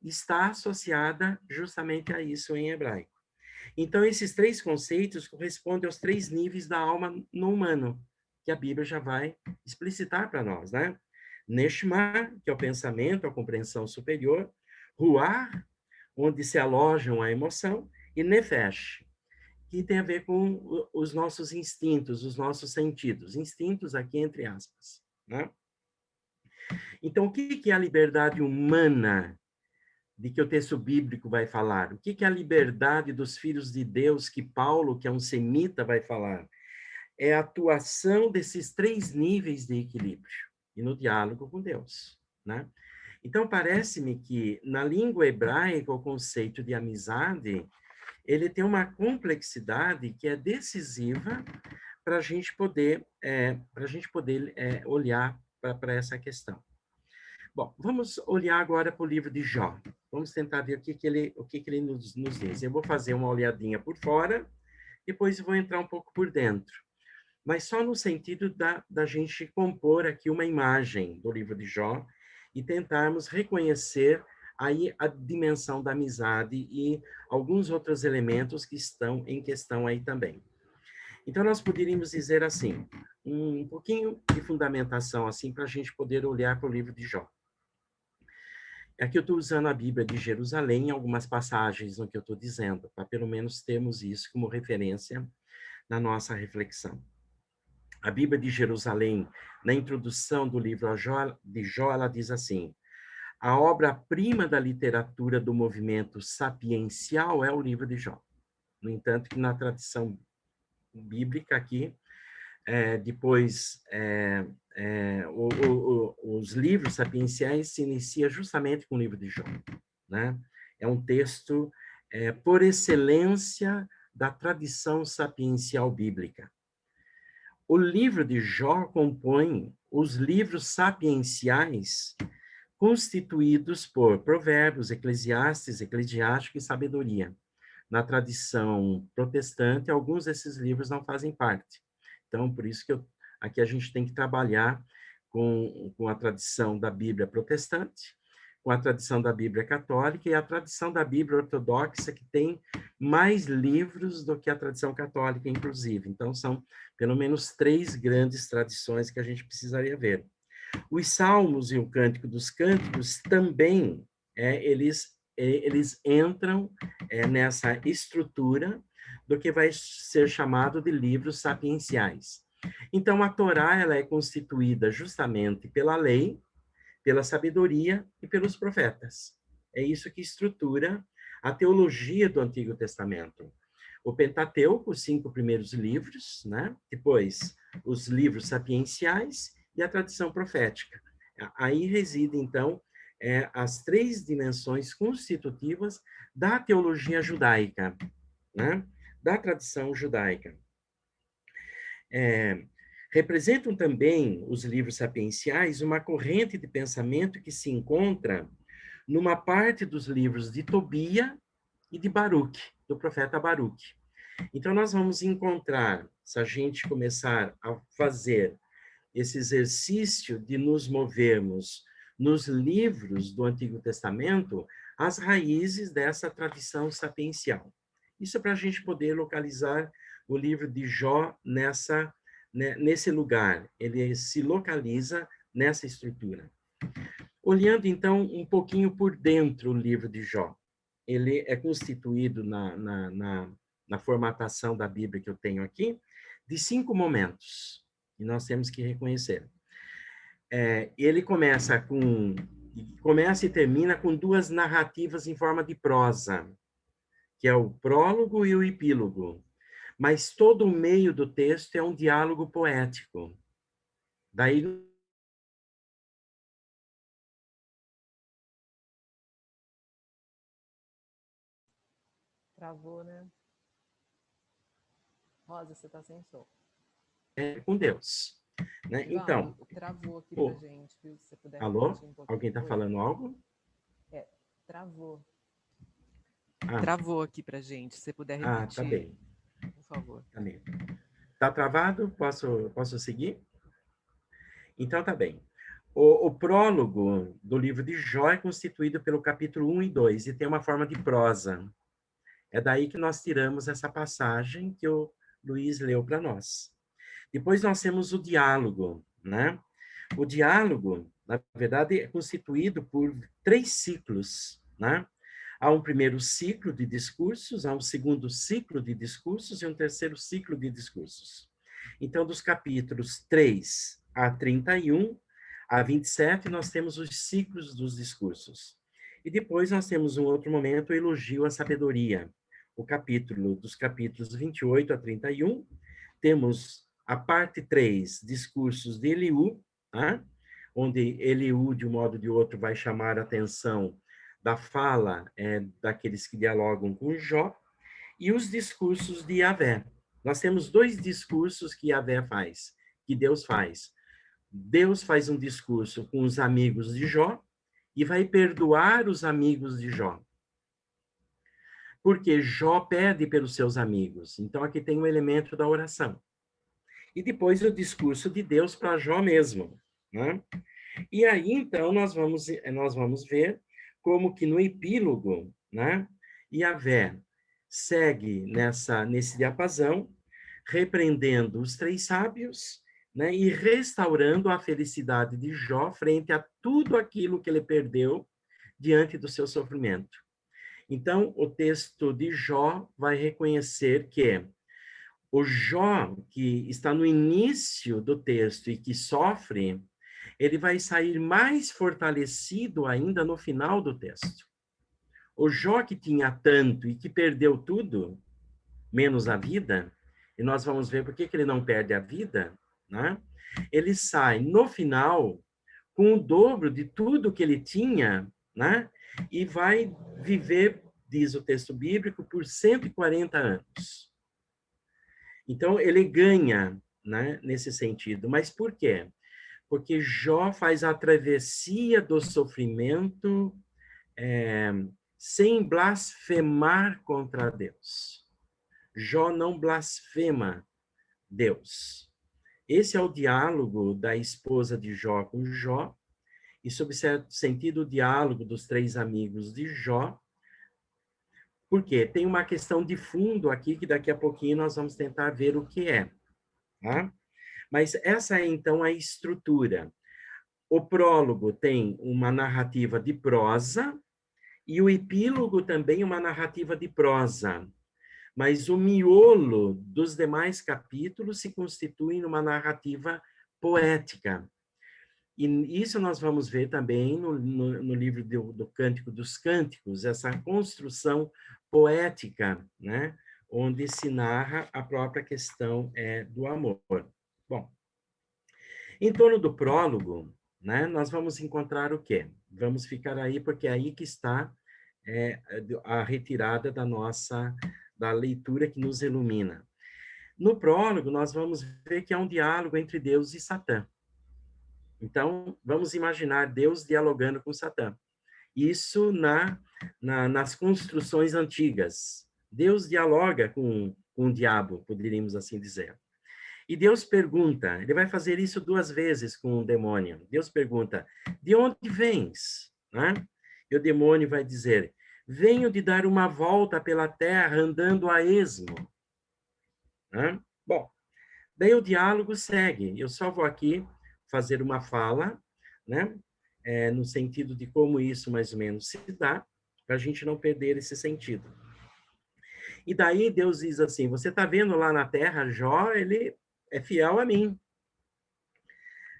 está associada justamente a isso em hebraico. Então, esses três conceitos correspondem aos três níveis da alma no humano, que a Bíblia já vai explicitar para nós, né? Neshma, que é o pensamento, a compreensão superior, Ruach, onde se alojam a emoção, e Nefesh, que tem a ver com os nossos instintos, os nossos sentidos. Instintos aqui entre aspas, né? Então, o que é a liberdade humana de que o texto bíblico vai falar? O que é a liberdade dos filhos de Deus que Paulo, que é um semita, vai falar? É a atuação desses três níveis de equilíbrio e no diálogo com Deus, né? Então, parece-me que na língua hebraica o conceito de amizade, ele tem uma complexidade que é decisiva para a gente poder, olhar para essa questão. Bom, vamos olhar agora para o livro de Jó. Vamos tentar ver o que ele nos diz. Eu vou fazer uma olhadinha por fora, depois vou entrar um pouco por dentro. Mas só no sentido da gente compor aqui uma imagem do livro de Jó e tentarmos reconhecer aí a dimensão da amizade e alguns outros elementos que estão em questão aí também. Então, nós poderíamos dizer assim, um pouquinho de fundamentação assim para a gente poder olhar para o livro de Jó. Aqui eu estou usando a Bíblia de Jerusalém em algumas passagens no que eu estou dizendo, para pelo menos termos isso como referência na nossa reflexão. A Bíblia de Jerusalém, na introdução do livro de Jó, ela diz assim: a obra-prima da literatura do movimento sapiencial é o livro de Jó. No entanto, que na tradição bíblica aqui, os livros sapienciais se iniciam justamente com o livro de Jó, né? É um texto, por excelência, da tradição sapiencial bíblica. O livro de Jó compõe os livros sapienciais constituídos por Provérbios, Eclesiastes, Eclesiástico e Sabedoria. Na tradição protestante, alguns desses livros não fazem parte. Então, por isso que aqui a gente tem que trabalhar com a tradição da Bíblia protestante, com a tradição da Bíblia católica e a tradição da Bíblia ortodoxa, que tem mais livros do que a tradição católica, inclusive. Então, são pelo menos 3 grandes tradições que a gente precisaria ver. Os Salmos e o Cântico dos Cânticos também, eles entram nessa estrutura do que vai ser chamado de livros sapienciais. Então, a Torá ela é constituída justamente pela lei, pela sabedoria e pelos profetas. É isso que estrutura a teologia do Antigo Testamento. O Pentateuco, os 5 primeiros livros, né? Depois, os livros sapienciais e a tradição profética. Aí reside, então, as 3 dimensões constitutivas da teologia judaica, né? Da tradição judaica. Representam também os livros sapienciais uma corrente de pensamento que se encontra numa parte dos livros de Tobia e de Baruque, do profeta Baruque. Então, nós vamos encontrar, se a gente começar a fazer esse exercício de nos movermos nos livros do Antigo Testamento, as raízes dessa tradição sapiencial. Isso é para a gente poder localizar o livro de Jó nesse lugar. Ele se localiza nessa estrutura. Olhando, então, um pouquinho por dentro o livro de Jó. Ele é constituído na formatação da Bíblia que eu tenho aqui, de 5 momentos. E nós temos que reconhecer. Ele começa e termina com duas narrativas em forma de prosa, que é o prólogo e o epílogo. Mas todo o meio do texto é um diálogo poético. Daí
Travou, né? Rosa, você está sem som.
com Deus. Né? Então,
travou aqui pra gente, viu? Se você puder
alô?
repetir um pouquinho.
Alguém está falando algo?
Travou. Travou aqui pra gente. Se você puder repetir.
Tá bem.
Por favor.
Tá bem. Tá travado? Posso seguir? Então, tá bem. O prólogo do livro de Jó é constituído pelo capítulo 1 e 2 e tem uma forma de prosa. É daí que nós tiramos essa passagem que o Luiz leu para nós. Depois nós temos o diálogo, né? O diálogo, na verdade, é constituído por 3 ciclos, né? Há um primeiro ciclo de discursos, há um segundo ciclo de discursos e um terceiro ciclo de discursos. Então, dos capítulos 3 a 31, a 27, nós temos os ciclos dos discursos. E depois nós temos um outro momento, o elogio à sabedoria. Dos capítulos 28 a 31, temos a parte 3, discursos de Eliú, né? Onde Eliú, de um modo ou de outro, vai chamar a atenção da fala daqueles que dialogam com Jó, e os discursos de Yahvé. Nós temos 2 discursos que Yahvé faz, que Deus faz. Deus faz um discurso com os amigos de Jó e vai perdoar os amigos de Jó. Porque Jó pede pelos seus amigos. Então, aqui tem um elemento da oração. E depois o discurso de Deus para Jó mesmo, né? E aí, então, nós vamos ver como que no epílogo, né, Yahvé segue nesse diapasão, repreendendo os 3 sábios, né, e restaurando a felicidade de Jó frente a tudo aquilo que ele perdeu diante do seu sofrimento. Então, o texto de Jó vai reconhecer que o Jó, que está no início do texto e que sofre, ele vai sair mais fortalecido ainda no final do texto. O Jó que tinha tanto e que perdeu tudo, menos a vida, e nós vamos ver por que ele não perde a vida, né? Ele sai no final com o dobro de tudo que ele tinha, né? E vai viver, diz o texto bíblico, por 140 anos. Então, ele ganha, né, nesse sentido. Mas por quê? Porque Jó faz a travessia do sofrimento sem blasfemar contra Deus. Jó não blasfema Deus. Esse é o diálogo da esposa de Jó com Jó, e, sob certo sentido, o diálogo dos 3 amigos de Jó. Por quê? Tem uma questão de fundo aqui, que daqui a pouquinho nós vamos tentar ver o que é. Tá? Mas essa é, então, a estrutura. O prólogo tem uma narrativa de prosa, e o epílogo também uma narrativa de prosa. Mas o miolo dos demais capítulos se constitui numa narrativa poética. E isso nós vamos ver também no livro do Cântico dos Cânticos, essa construção poética, né? Onde se narra a própria questão do amor. Bom, em torno do prólogo, né, nós vamos encontrar o quê? Vamos ficar aí, porque é aí que está a retirada da leitura que nos ilumina. No prólogo, nós vamos ver que é um diálogo entre Deus e Satã. Então, vamos imaginar Deus dialogando com Satã. Isso nas construções antigas. Deus dialoga com o diabo, poderíamos assim dizer. E Deus pergunta, ele vai fazer isso 2 vezes com o demônio. Deus pergunta, de onde vens? Né? E o demônio vai dizer, venho de dar uma volta pela terra andando a esmo. Né? Bom, daí o diálogo segue. Eu só vou aqui fazer uma fala, né? No sentido de como isso mais ou menos se dá, para a gente não perder esse sentido. E daí Deus diz assim, você está vendo lá na terra, Jó, ele é fiel a mim.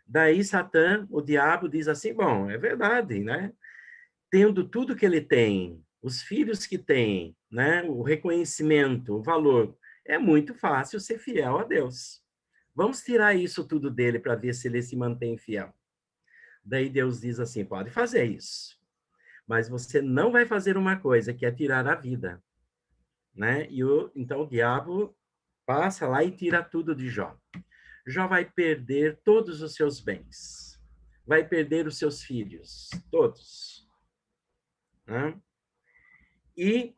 Daí Satã, o diabo, diz assim, bom, é verdade, né? Tendo tudo que ele tem, os filhos que tem, né? O reconhecimento, o valor, é muito fácil ser fiel a Deus. Vamos tirar isso tudo dele para ver se ele se mantém fiel. Daí Deus diz assim, pode fazer isso, mas você não vai fazer uma coisa que é tirar a vida, né? Então o diabo passa lá e tira tudo de Jó. Jó vai perder todos os seus bens, vai perder os seus filhos, todos, né? E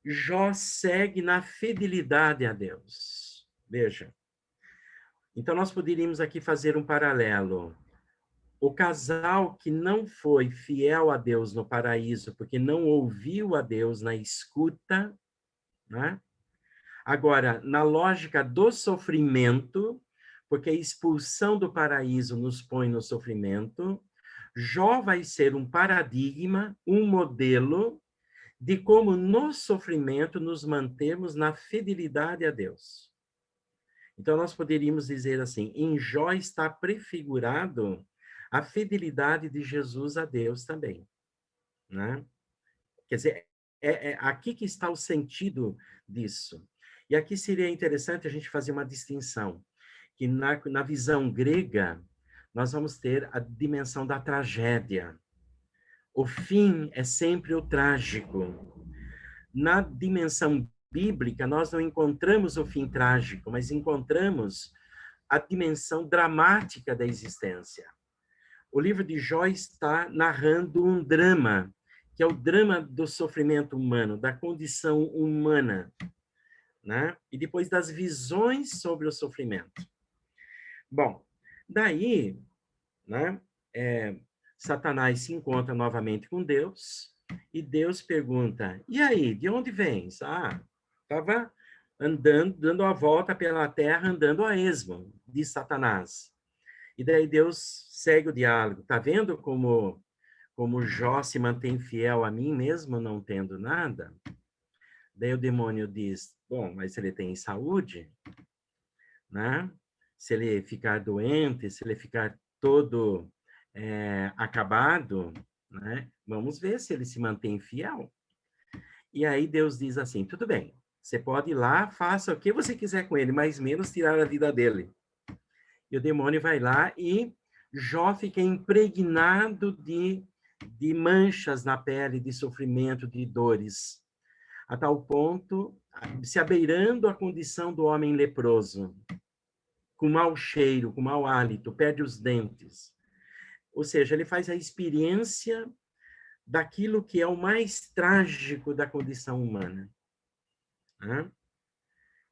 Jó segue na fidelidade a Deus. Veja. Então nós poderíamos aqui fazer um paralelo. O casal que não foi fiel a Deus no paraíso, porque não ouviu a Deus na escuta, né? Agora, na lógica do sofrimento, porque a expulsão do paraíso nos põe no sofrimento, Jó vai ser um paradigma, um modelo de como no sofrimento nos mantemos na fidelidade a Deus. Então, nós poderíamos dizer assim, em Jó está prefigurado a fidelidade de Jesus a Deus também, né? Quer dizer, é aqui que está o sentido disso. E aqui seria interessante a gente fazer uma distinção, que na visão grega, nós vamos ter a dimensão da tragédia. O fim é sempre o trágico. Na dimensão bíblica, nós não encontramos o fim trágico, mas encontramos a dimensão dramática da existência. O livro de Jó está narrando um drama, que é o drama do sofrimento humano, da condição humana, né? E depois das visões sobre o sofrimento. Bom, daí, né, Satanás se encontra novamente com Deus, e Deus pergunta, e aí, de onde vens? Ah, estava andando, dando a volta pela terra, andando a esmo, diz Satanás. E daí Deus segue o diálogo. Tá vendo como Jó se mantém fiel a mim mesmo, não tendo nada? Daí o demônio diz, bom, mas se ele tem saúde, né? Se ele ficar doente, se ele ficar todo acabado, né? Vamos ver se ele se mantém fiel. E aí Deus diz assim, tudo bem, você pode ir lá, faça o que você quiser com ele, mas menos tirar a vida dele. E o demônio vai lá e Jó fica impregnado de manchas na pele, de sofrimento, de dores, a tal ponto, se abeirando a condição do homem leproso, com mau cheiro, com mau hálito, perde os dentes. Ou seja, ele faz a experiência daquilo que é o mais trágico da condição humana.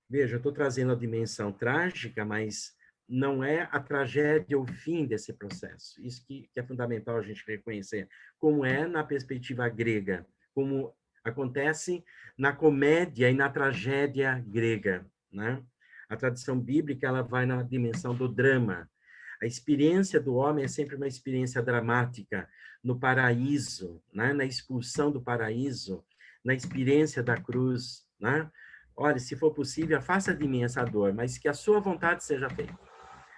Veja, eu estou trazendo a dimensão trágica, mas não é a tragédia o fim desse processo. Isso que é fundamental a gente reconhecer. Como é na perspectiva grega, como acontece na comédia e na tragédia grega, né? A tradição bíblica, ela vai na dimensão do drama. A experiência do homem é sempre uma experiência dramática no paraíso, né? Na expulsão do paraíso, na experiência da cruz, né? Olha, se for possível, faça de mim essa dor, mas que a sua vontade seja feita.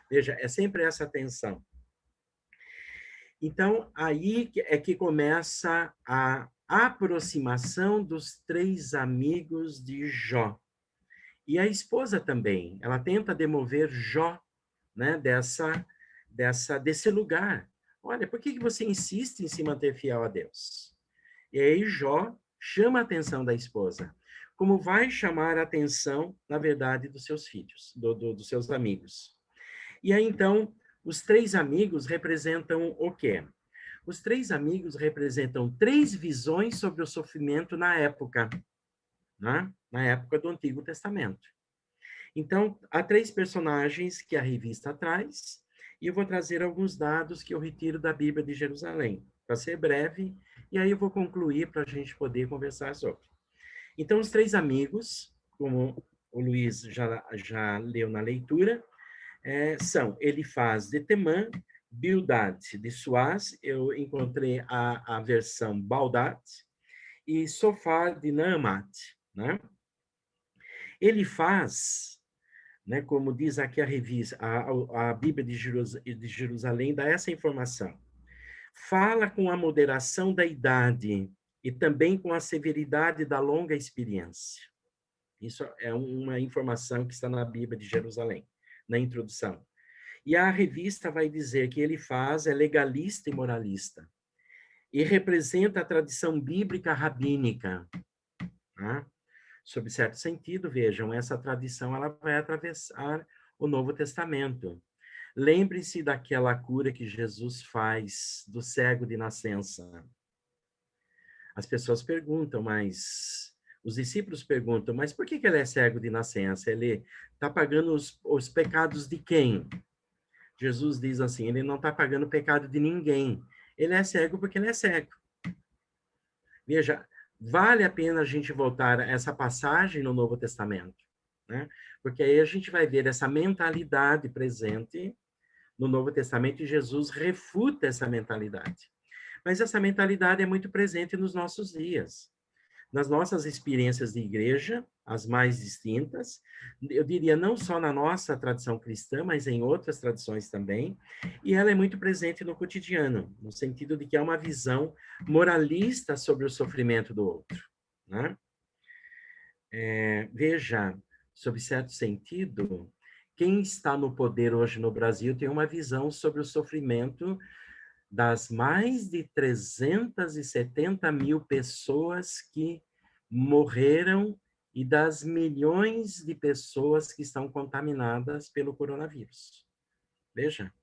Veja, é sempre essa tensão. Então, aí é que começa a aproximação dos três amigos de Jó. E a esposa também, ela tenta demover Jó, né, desse lugar. Olha, por que você insiste em se manter fiel a Deus? E aí Jó chama a atenção da esposa, como vai chamar a atenção, na verdade, dos seus filhos, dos seus amigos. E aí, então, os três amigos representam o quê? Os três amigos representam três visões sobre o sofrimento na época, né? Na época do Antigo Testamento. Então, há três personagens que a revista traz, e eu vou trazer alguns dados que eu retiro da Bíblia de Jerusalém, para ser breve, e aí eu vou concluir para a gente poder conversar sobre. Então, os três amigos, como o Luiz já leu na leitura, são Elifaz de Temã, Bildad de Suaz, eu encontrei a versão Baldad, e Sofar de Naamat, né? Elifaz, né? Como diz aqui a revista, a Bíblia de Jerusalém dá essa informação. Fala com a moderação da idade e também com a severidade da longa experiência. Isso é uma informação que está na Bíblia de Jerusalém, na introdução. E a revista vai dizer que ele é legalista e moralista, e representa a tradição bíblica rabínica. Né? Sob certo sentido, vejam, essa tradição ela vai atravessar o Novo Testamento. Lembre-se daquela cura que Jesus faz do cego de nascença. As pessoas perguntam, os discípulos perguntam, mas por que ele é cego de nascença? Ele está pagando os pecados de quem? Jesus diz assim, ele não está pagando o pecado de ninguém. Ele é cego porque ele é cego. Veja, vale a pena a gente voltar a essa passagem no Novo Testamento, né? Porque aí a gente vai ver essa mentalidade presente no Novo Testamento e Jesus refuta essa mentalidade. Mas essa mentalidade é muito presente nos nossos dias. Nas nossas experiências de igreja, as mais distintas, eu diria não só na nossa tradição cristã, mas em outras tradições também, e ela é muito presente no cotidiano, no sentido de que há uma visão moralista sobre o sofrimento do outro, né? Veja, sob certo sentido, quem está no poder hoje no Brasil tem uma visão sobre o sofrimento das mais de 370 mil pessoas que morreram e das milhões de pessoas que estão contaminadas pelo coronavírus. Veja,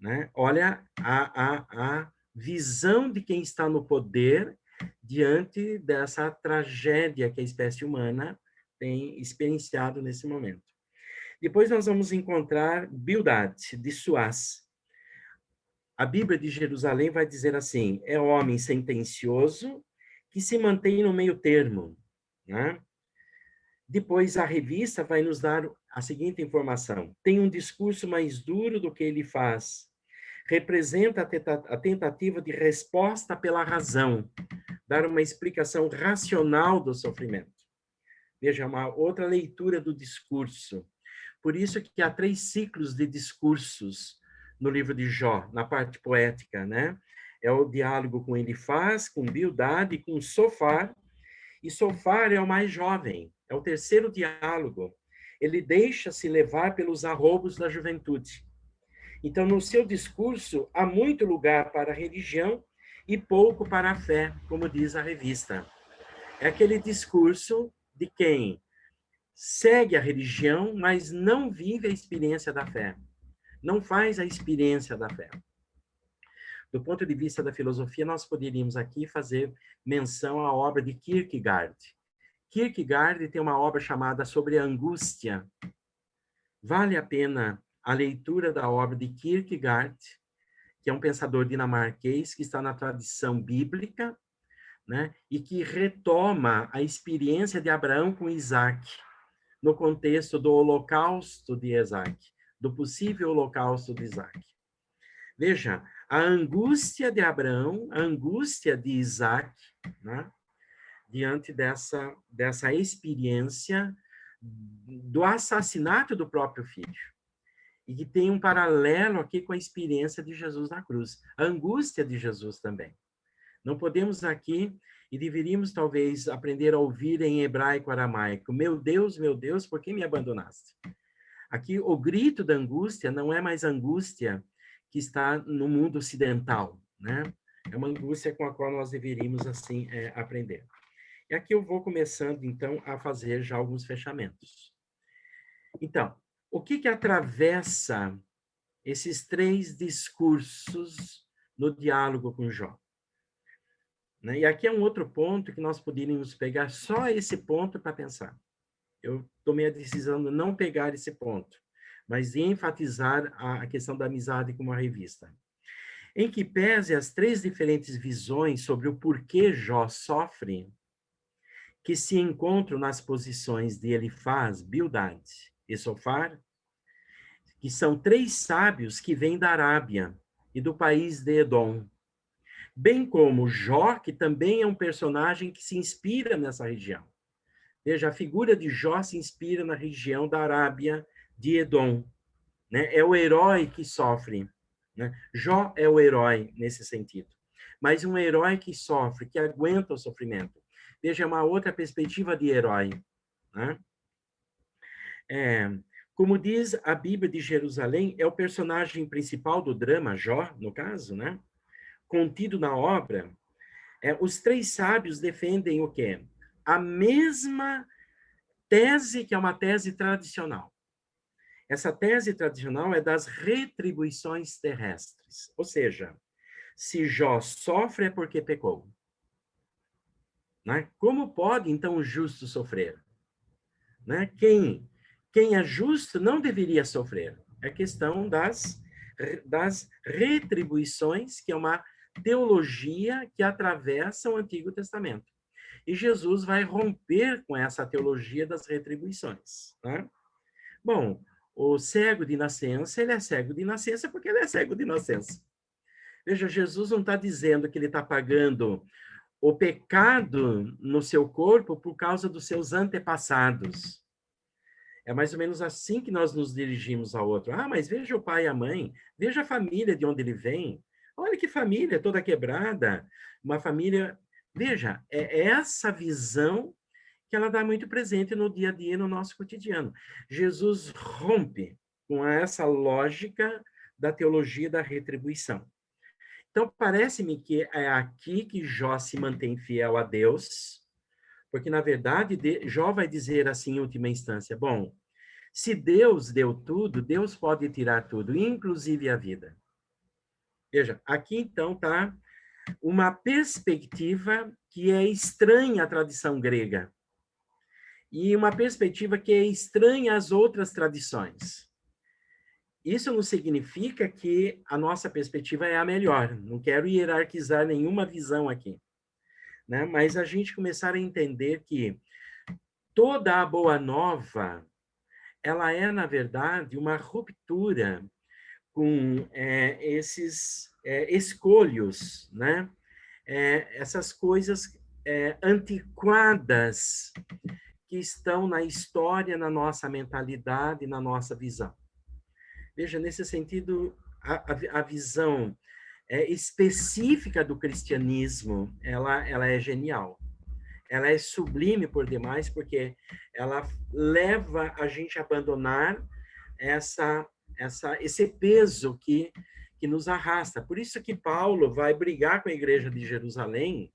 né? Olha a visão de quem está no poder diante dessa tragédia que a espécie humana tem experienciado nesse momento. Depois nós vamos encontrar Bildad, de Suás. A Bíblia de Jerusalém vai dizer assim, é homem sentencioso que se mantém no meio termo, né? Depois a revista vai nos dar a seguinte informação, tem um discurso mais duro do que ele faz, representa a tentativa de resposta pela razão, dar uma explicação racional do sofrimento. Veja, uma outra leitura do discurso. Por isso que há 3 ciclos de discursos no livro de Jó, na parte poética, né? É o diálogo com Elifaz, com Bildad e com Sofar. E Sofar é o mais jovem, é o 3º diálogo. Ele deixa-se levar pelos arroubos da juventude. Então, no seu discurso, há muito lugar para a religião e pouco para a fé, como diz a revista. É aquele discurso de quem segue a religião, mas não vive a experiência da fé. Não faz a experiência da fé. Do ponto de vista da filosofia, nós poderíamos aqui fazer menção à obra de Kierkegaard. Kierkegaard tem uma obra chamada Sobre a Angústia. Vale a pena a leitura da obra de Kierkegaard, que é um pensador dinamarquês que está na tradição bíblica, né, e que retoma a experiência de Abraão com Isaac, no contexto do holocausto de Isaac, do possível holocausto de Isaac. Veja, a angústia de Abraão, a angústia de Isaac, né, diante dessa experiência do assassinato do próprio filho. E que tem um paralelo aqui com a experiência de Jesus na cruz, a angústia de Jesus também. Não podemos aqui, e deveríamos talvez aprender a ouvir em hebraico aramaico, meu Deus, por que me abandonaste? Aqui o grito da angústia não é mais angústia que está no mundo ocidental, né? É uma angústia com a qual nós deveríamos, assim, aprender. E aqui eu vou começando, então, a fazer já alguns fechamentos. Então, o que atravessa esses 3 discursos no diálogo com Jó? Né? E aqui é um outro ponto que nós poderíamos pegar só esse ponto para pensar. Eu tomei a decisão de não pegar esse ponto, mas de enfatizar a questão da amizade como uma revista. Em que pese as 3 diferentes visões sobre o porquê Jó sofre, que se encontram nas posições de Elifaz, Bildad e Sofar, que são 3 sábios que vêm da Arábia e do país de Edom, bem como Jó, que também é um personagem que se inspira nessa região. Veja, a figura de Jó se inspira na região da Arábia, de Edom, né? É o herói que sofre, né? Jó é o herói nesse sentido. Mas um herói que sofre, que aguenta o sofrimento. Veja, uma outra perspectiva de herói, né? Como diz a Bíblia de Jerusalém, é o personagem principal do drama, Jó, no caso, né? Contido na obra. Os três sábios defendem o quê? A mesma tese, que é uma tese tradicional. Essa tese tradicional é das retribuições terrestres. Ou seja, se Jó sofre é porque pecou. Né? Como pode, então, o justo sofrer? Né? Quem é justo não deveria sofrer. É questão das retribuições, que é uma teologia que atravessa o Antigo Testamento. E Jesus vai romper com essa teologia das retribuições. Né? Bom, o cego de nascença, ele é cego de nascença porque ele é cego de nascença. Veja, Jesus não está dizendo que ele está pagando o pecado no seu corpo por causa dos seus antepassados. É mais ou menos assim que nós nos dirigimos ao outro. Ah, mas veja o pai e a mãe, veja a família de onde ele vem. Olha que família toda quebrada, uma família... Veja, é essa visão que ela dá muito presente no dia a dia, no nosso cotidiano. Jesus rompe com essa lógica da teologia da retribuição. Então, parece-me que é aqui que Jó se mantém fiel a Deus, porque, na verdade, Jó vai dizer assim, em última instância, bom, se Deus deu tudo, Deus pode tirar tudo, inclusive a vida. Veja, aqui, então, está uma perspectiva que é estranha à tradição grega, e uma perspectiva que é estranha às outras tradições. Isso não significa que a nossa perspectiva é a melhor. Não quero hierarquizar nenhuma visão aqui, né? Mas a gente começar a entender que toda a boa nova, ela é, na verdade, uma ruptura com esses escolhos, né? Essas coisas antiquadas que estão na história, na nossa mentalidade, na nossa visão. Veja, nesse sentido, a visão específica do cristianismo, ela é genial. Ela é sublime por demais, porque ela leva a gente a abandonar esse peso que nos arrasta. Por isso que Paulo vai brigar com a igreja de Jerusalém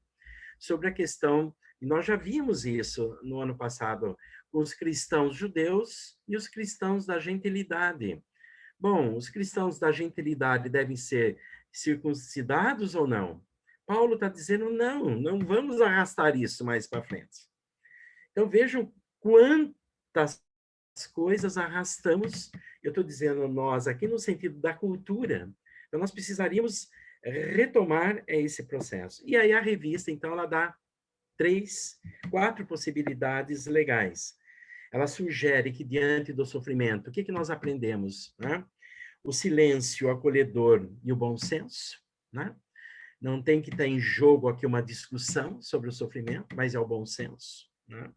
sobre a questão, e nós já vimos isso no ano passado, com os cristãos judeus e os cristãos da gentilidade. Bom, os cristãos da gentilidade devem ser circuncidados ou não? Paulo está dizendo, não vamos arrastar isso mais para frente. Então, vejam quantas coisas arrastamos, eu estou dizendo nós aqui no sentido da cultura. Então, nós precisaríamos retomar esse processo. E aí a revista, então, ela dá 4 possibilidades legais. Ela sugere que, diante do sofrimento, o que nós aprendemos? Né? O silêncio acolhedor e o bom senso. Né? Não tem que estar em jogo aqui uma discussão sobre o sofrimento, mas é o bom senso. Né?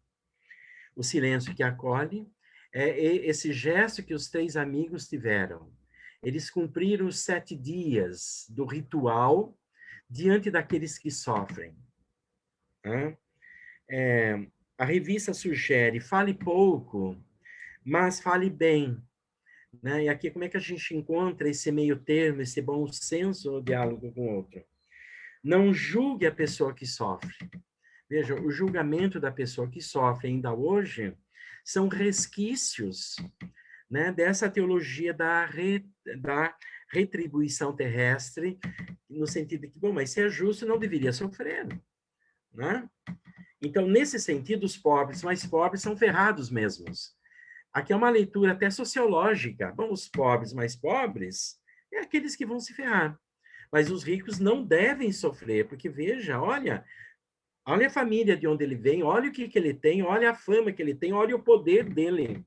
O silêncio que acolhe é esse gesto que os 3 amigos tiveram. Eles cumpriram os 7 dias do ritual diante daqueles que sofrem. Né? A revista sugere, fale pouco, mas fale bem. Né? E aqui, como é que a gente encontra esse meio termo, esse bom senso no diálogo com o outro? Não julgue a pessoa que sofre. Veja, o julgamento da pessoa que sofre ainda hoje são resquícios, né, dessa teologia da retribuição terrestre, no sentido de que, bom, mas se é justo, não deveria sofrer. Né? Então, nesse sentido, os pobres mais pobres são ferrados mesmos. Aqui é uma leitura até sociológica. Bom, os pobres mais pobres é aqueles que vão se ferrar. Mas os ricos não devem sofrer, porque, veja, olha a família de onde ele vem, olha o que ele tem, olha a fama que ele tem, olha o poder dele.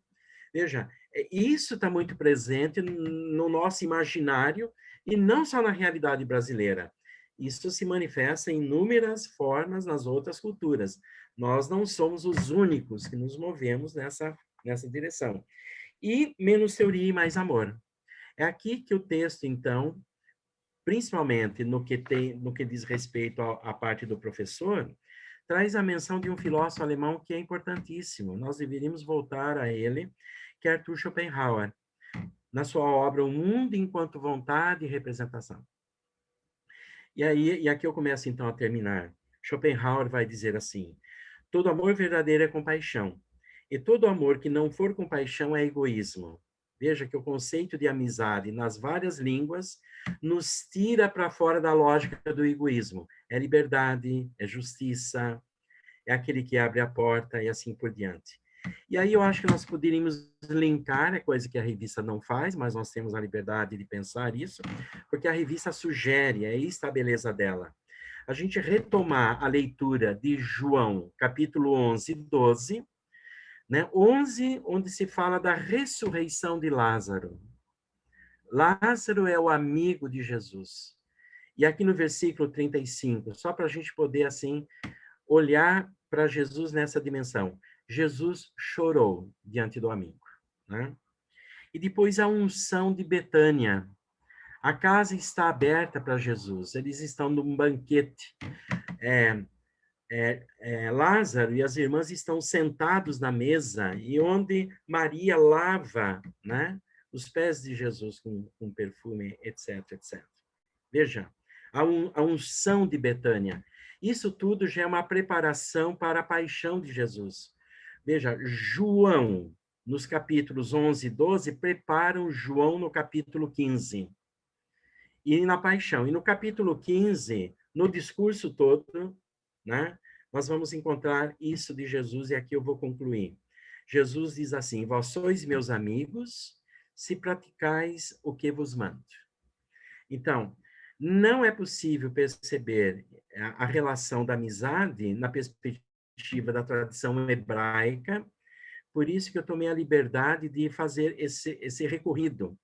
Veja, isso está muito presente no nosso imaginário e não só na realidade brasileira. Isso se manifesta em inúmeras formas nas outras culturas. Nós não somos os únicos que nos movemos nessa direção. E menos teoria e mais amor. É aqui que o texto, então, principalmente no que diz respeito à parte do professor, traz a menção de um filósofo alemão que é importantíssimo. Nós deveríamos voltar a ele, que é Arthur Schopenhauer, na sua obra O Mundo enquanto Vontade e Representação. E aqui eu começo, então, a terminar. Schopenhauer vai dizer assim: todo amor verdadeiro é compaixão, e todo amor que não for compaixão é egoísmo. Veja que o conceito de amizade, nas várias línguas, nos tira para fora da lógica do egoísmo. É liberdade, é justiça, é aquele que abre a porta e assim por diante. E aí eu acho que nós poderíamos linkar, é coisa que a revista não faz, mas nós temos a liberdade de pensar isso, porque a revista sugere, é esta a beleza dela. A gente retomar a leitura de João, capítulo 11, 12, né? 11, onde se fala da ressurreição de Lázaro. Lázaro é o amigo de Jesus. E aqui no versículo 35, só para a gente poder, assim, olhar para Jesus nessa dimensão. Jesus chorou diante do amigo, né? E depois a unção de Betânia. A casa está aberta para Jesus. Eles estão num banquete. Lázaro e as irmãs estão sentados na mesa e onde Maria lava, né, os pés de Jesus com perfume, etc, etc. Veja, a unção de Betânia. Isso tudo já é uma preparação para a paixão de Jesus. Veja, João, nos capítulos 11 e 12, preparam João no capítulo 15. E na paixão. E no capítulo 15, no discurso todo, né, nós vamos encontrar isso de Jesus, e aqui eu vou concluir. Jesus diz assim: vós sois meus amigos, se praticais o que vos mando. Então, não é possível perceber a relação da amizade na perspectiva da tradição hebraica, por isso que eu tomei a liberdade de fazer esse recorrido,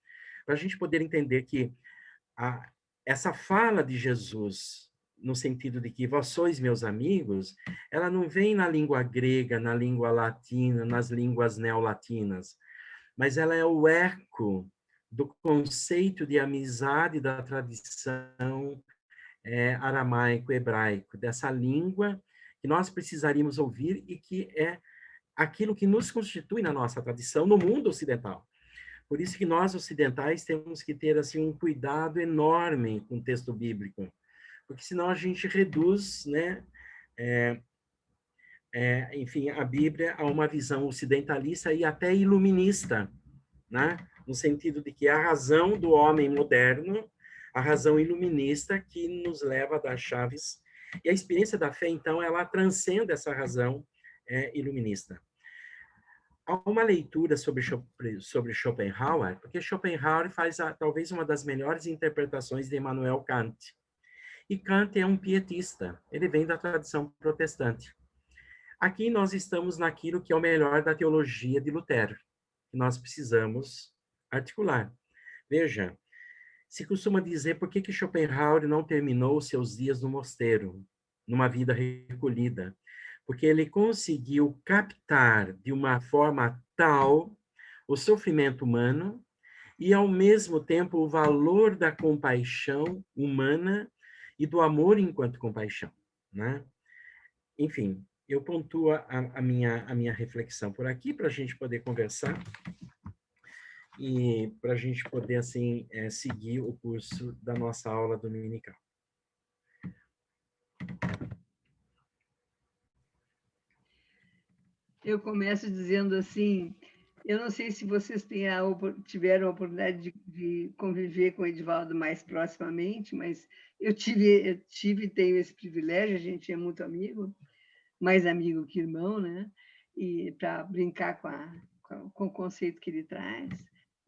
para a gente poder entender que essa fala de Jesus, no sentido de que vós sois meus amigos, ela não vem na língua grega, na língua latina, nas línguas neolatinas, mas ela é o eco do conceito de amizade da tradição aramaico-hebraico, dessa língua que nós precisaríamos ouvir e que é aquilo que nos constitui na nossa tradição no mundo ocidental. Por isso que nós ocidentais temos que ter assim um cuidado enorme com o texto bíblico, porque senão a gente reduz, né, enfim, a Bíblia a uma visão ocidentalista e até iluminista, né? No sentido de que a razão do homem moderno, a razão iluminista que nos leva a dar chaves, e a experiência da fé, então, ela transcende essa razão iluminista. Há uma leitura sobre Schopenhauer, porque Schopenhauer faz talvez uma das melhores interpretações de Immanuel Kant. E Kant é um pietista, ele vem da tradição protestante. Aqui nós estamos naquilo que é o melhor da teologia de Lutero, que nós precisamos articular. Veja, se costuma dizer por que Schopenhauer não terminou seus dias no mosteiro, numa vida recolhida. Porque ele conseguiu captar de uma forma tal o sofrimento humano e, ao mesmo tempo, o valor da compaixão humana e do amor enquanto compaixão, né? Enfim, eu pontuo a minha reflexão por aqui para a gente poder conversar e para a gente poder, assim, seguir o curso da nossa aula dominical.
Eu começo dizendo assim, eu não sei se vocês tiveram a oportunidade de conviver com o Edivaldo mais proximamente, mas eu tive e tenho esse privilégio, a gente é muito amigo, mais amigo que irmão, né? E para brincar com o conceito que ele traz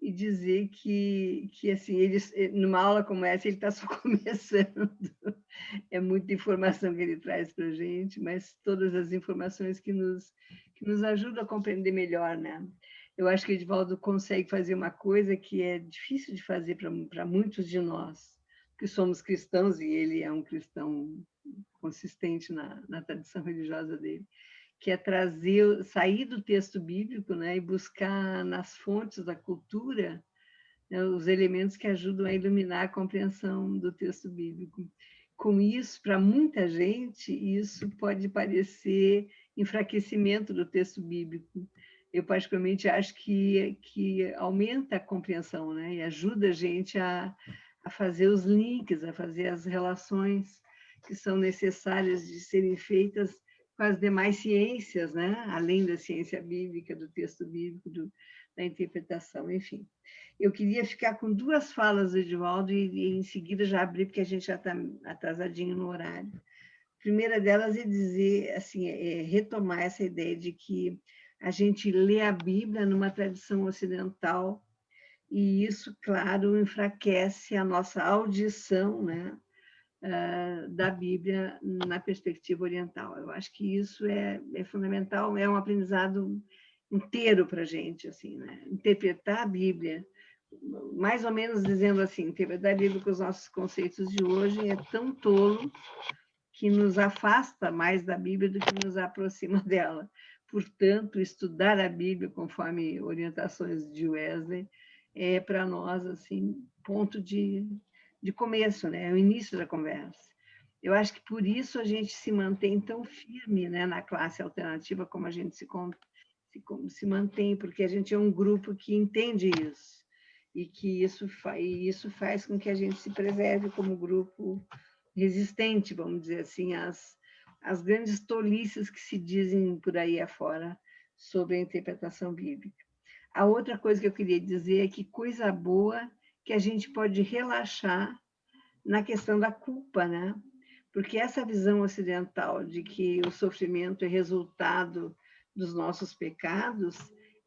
e dizer que assim, ele, numa aula como essa, ele está só começando. É muita informação que ele traz para a gente, mas todas as informações que nos ajudam a compreender melhor, né? Eu acho que o Edivaldo consegue fazer uma coisa que é difícil de fazer para muitos de nós, que somos cristãos, e ele é um cristão consistente na tradição religiosa dele, que é sair do texto bíblico, né, e buscar nas fontes da cultura, né, os elementos que ajudam a iluminar a compreensão do texto bíblico. Com isso, para muita gente, isso pode parecer enfraquecimento do texto bíblico. Eu, particularmente, acho que aumenta a compreensão, né, e ajuda a gente a fazer os links, a fazer as relações que são necessárias de serem feitas com as demais ciências, né? Além da ciência bíblica, do texto bíblico, da interpretação, enfim. Eu queria ficar com duas falas do Edivaldo e em seguida já abrir, porque a gente já está atrasadinho no horário. A primeira delas é dizer, assim, retomar essa ideia de que a gente lê a Bíblia numa tradição ocidental e isso, claro, enfraquece a nossa audição, né, da Bíblia na perspectiva oriental. Eu acho que isso é fundamental, é um aprendizado inteiro para a gente, assim, né? Interpretar a Bíblia, mais ou menos dizendo assim, interpretar a Bíblia com os nossos conceitos de hoje é tão tolo que nos afasta mais da Bíblia do que nos aproxima dela. Portanto, estudar a Bíblia conforme orientações de Wesley é para nós assim ponto de começo, né? É o início da conversa. Eu acho que por isso a gente se mantém tão firme, né, na classe alternativa como a gente se mantém, porque a gente é um grupo que entende isso e que isso faz com que a gente se preserve como grupo resistente, vamos dizer assim, às grandes tolices que se dizem por aí afora sobre a interpretação bíblica. A outra coisa que eu queria dizer é que coisa boa que a gente pode relaxar na questão da culpa, né? Porque essa visão ocidental de que o sofrimento é resultado dos nossos pecados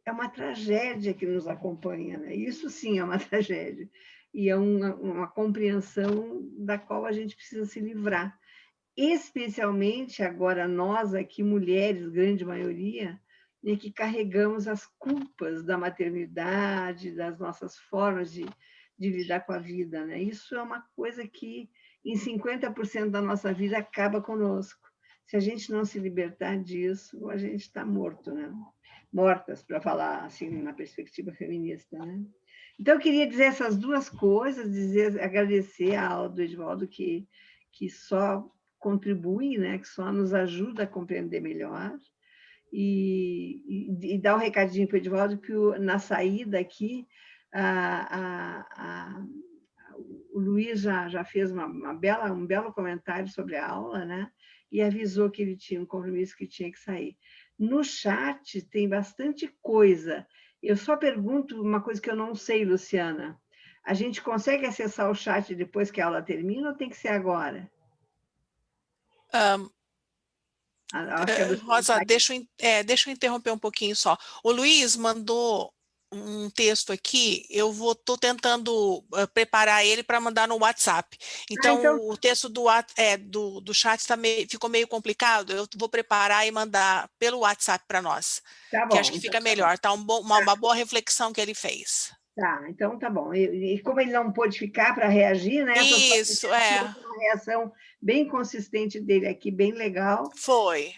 é uma tragédia que nos acompanha, né? Isso sim é uma tragédia. E é uma compreensão da qual a gente precisa se livrar. Especialmente agora nós aqui, mulheres, grande maioria, né, que carregamos as culpas da maternidade, das nossas formas de lidar com a vida, né? Isso é uma coisa que em 50% da nossa vida acaba conosco. Se a gente não se libertar disso, a gente está morto, né? Mortas, para falar assim, na perspectiva feminista, né? Então, eu queria dizer essas duas coisas, agradecer a aula do Edivaldo, que só contribui, né? Que só nos ajuda a compreender melhor, e dar um recadinho para o Edivaldo, que na saída aqui, o Luiz já fez um belo comentário sobre a aula, né? E avisou que ele tinha um compromisso que tinha que sair. No chat tem bastante coisa. Eu só pergunto uma coisa que eu não sei, Luciana. A gente consegue acessar o chat depois que a aula termina ou tem que ser agora?
Rosa, deixa eu interromper um pouquinho só. O Luiz mandou um texto aqui, estou tentando preparar ele para mandar no WhatsApp. Então, o texto do chat ficou meio complicado, eu vou preparar e mandar pelo WhatsApp para nós,
tá bom,
que acho que fica melhor, tá uma boa reflexão que ele fez.
Tá, então tá bom. E como ele não pôde ficar para reagir, né?
Isso,
uma reação bem consistente dele aqui, bem legal.
Foi.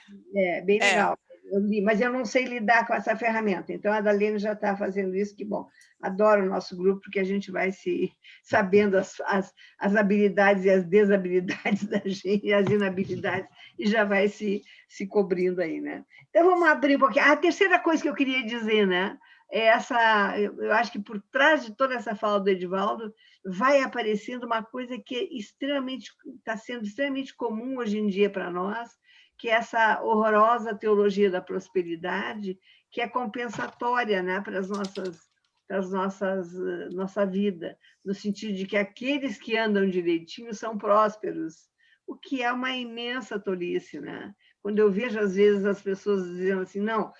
Bem legal. Eu li, mas eu não sei lidar com essa ferramenta. Então, a Dalene já está fazendo isso, que bom. Adoro o nosso grupo, porque a gente vai se sabendo as habilidades e as desabilidades da gente, as inabilidades, e já vai se cobrindo aí, né? Então, vamos abrir um pouquinho. A terceira coisa que eu queria dizer, né? Eu acho que por trás de toda essa fala do Edivaldo vai aparecendo uma coisa que está sendo extremamente comum hoje em dia para nós, que é essa horrorosa teologia da prosperidade, que é compensatória, né, para nossa vida, no sentido de que aqueles que andam direitinho são prósperos, o que é uma imensa tolice, né? Quando eu vejo, às vezes, as pessoas dizendo assim, não,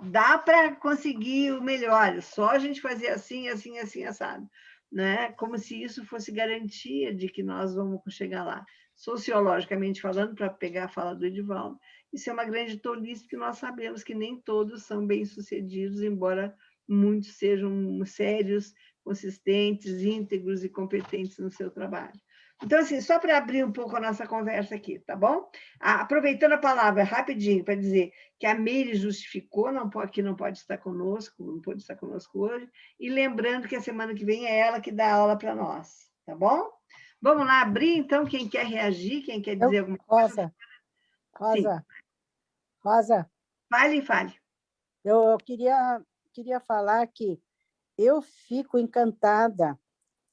dá para conseguir o melhor, só a gente fazer assim, assim, assim, assado, né? Como se isso fosse garantia de que nós vamos chegar lá. Sociologicamente falando, para pegar a fala do Edivaldo, isso é uma grande tolice, porque nós sabemos que nem todos são bem-sucedidos, embora muitos sejam sérios, consistentes, íntegros e competentes no seu trabalho. Então, assim, só para abrir um pouco a nossa conversa aqui, tá bom? Aproveitando a palavra rapidinho para dizer que a Meire justificou, que não pode estar conosco, não pode estar conosco hoje, e lembrando que a semana que vem é ela que dá aula para nós, tá bom? Vamos lá abrir, então, quem quer reagir, quem quer dizer alguma coisa?
Rosa.
Fale.
Eu queria falar que eu fico encantada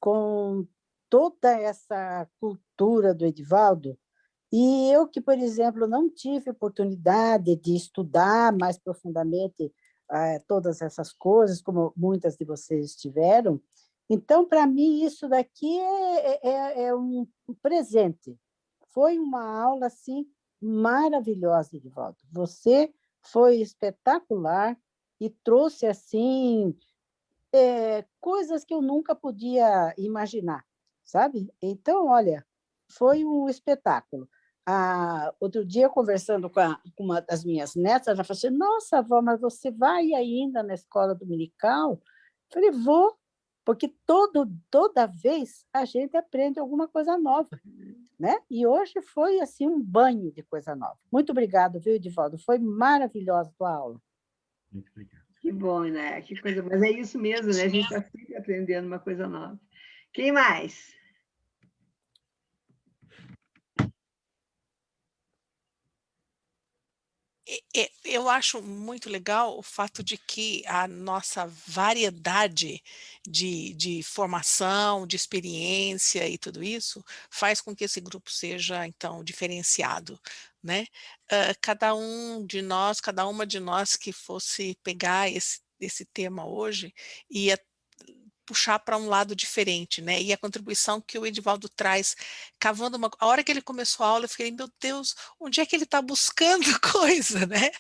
com toda essa cultura do Edivaldo, e eu que, por exemplo, não tive oportunidade de estudar mais profundamente todas essas coisas, como muitas de vocês tiveram, então, para mim, isso daqui é um presente. Foi uma aula assim, maravilhosa, Edivaldo. Você foi espetacular e trouxe assim coisas que eu nunca podia imaginar, sabe? Então, olha, foi um espetáculo. Outro dia, conversando com uma das minhas netas, ela falou assim, nossa, avó, mas você vai ainda na escola dominical? Eu falei, vou, porque toda vez a gente aprende alguma coisa nova, né? E hoje foi assim um banho de coisa nova. Muito obrigado, viu, Edivaldo? Foi maravilhosa a tua aula.
Muito obrigado.
Que bom, né? Que coisa. Mas é isso mesmo, né? A gente está sempre aprendendo uma coisa nova. Quem mais?
Eu acho muito legal o fato de que a nossa variedade de formação, de experiência e tudo isso faz com que esse grupo seja, então, diferenciado, né? Cada uma de nós que fosse pegar esse tema hoje ia puxar para um lado diferente, né? E a contribuição que o Edivaldo traz, cavando a hora que ele começou a aula, eu fiquei, meu Deus, onde é que ele está buscando coisa, né?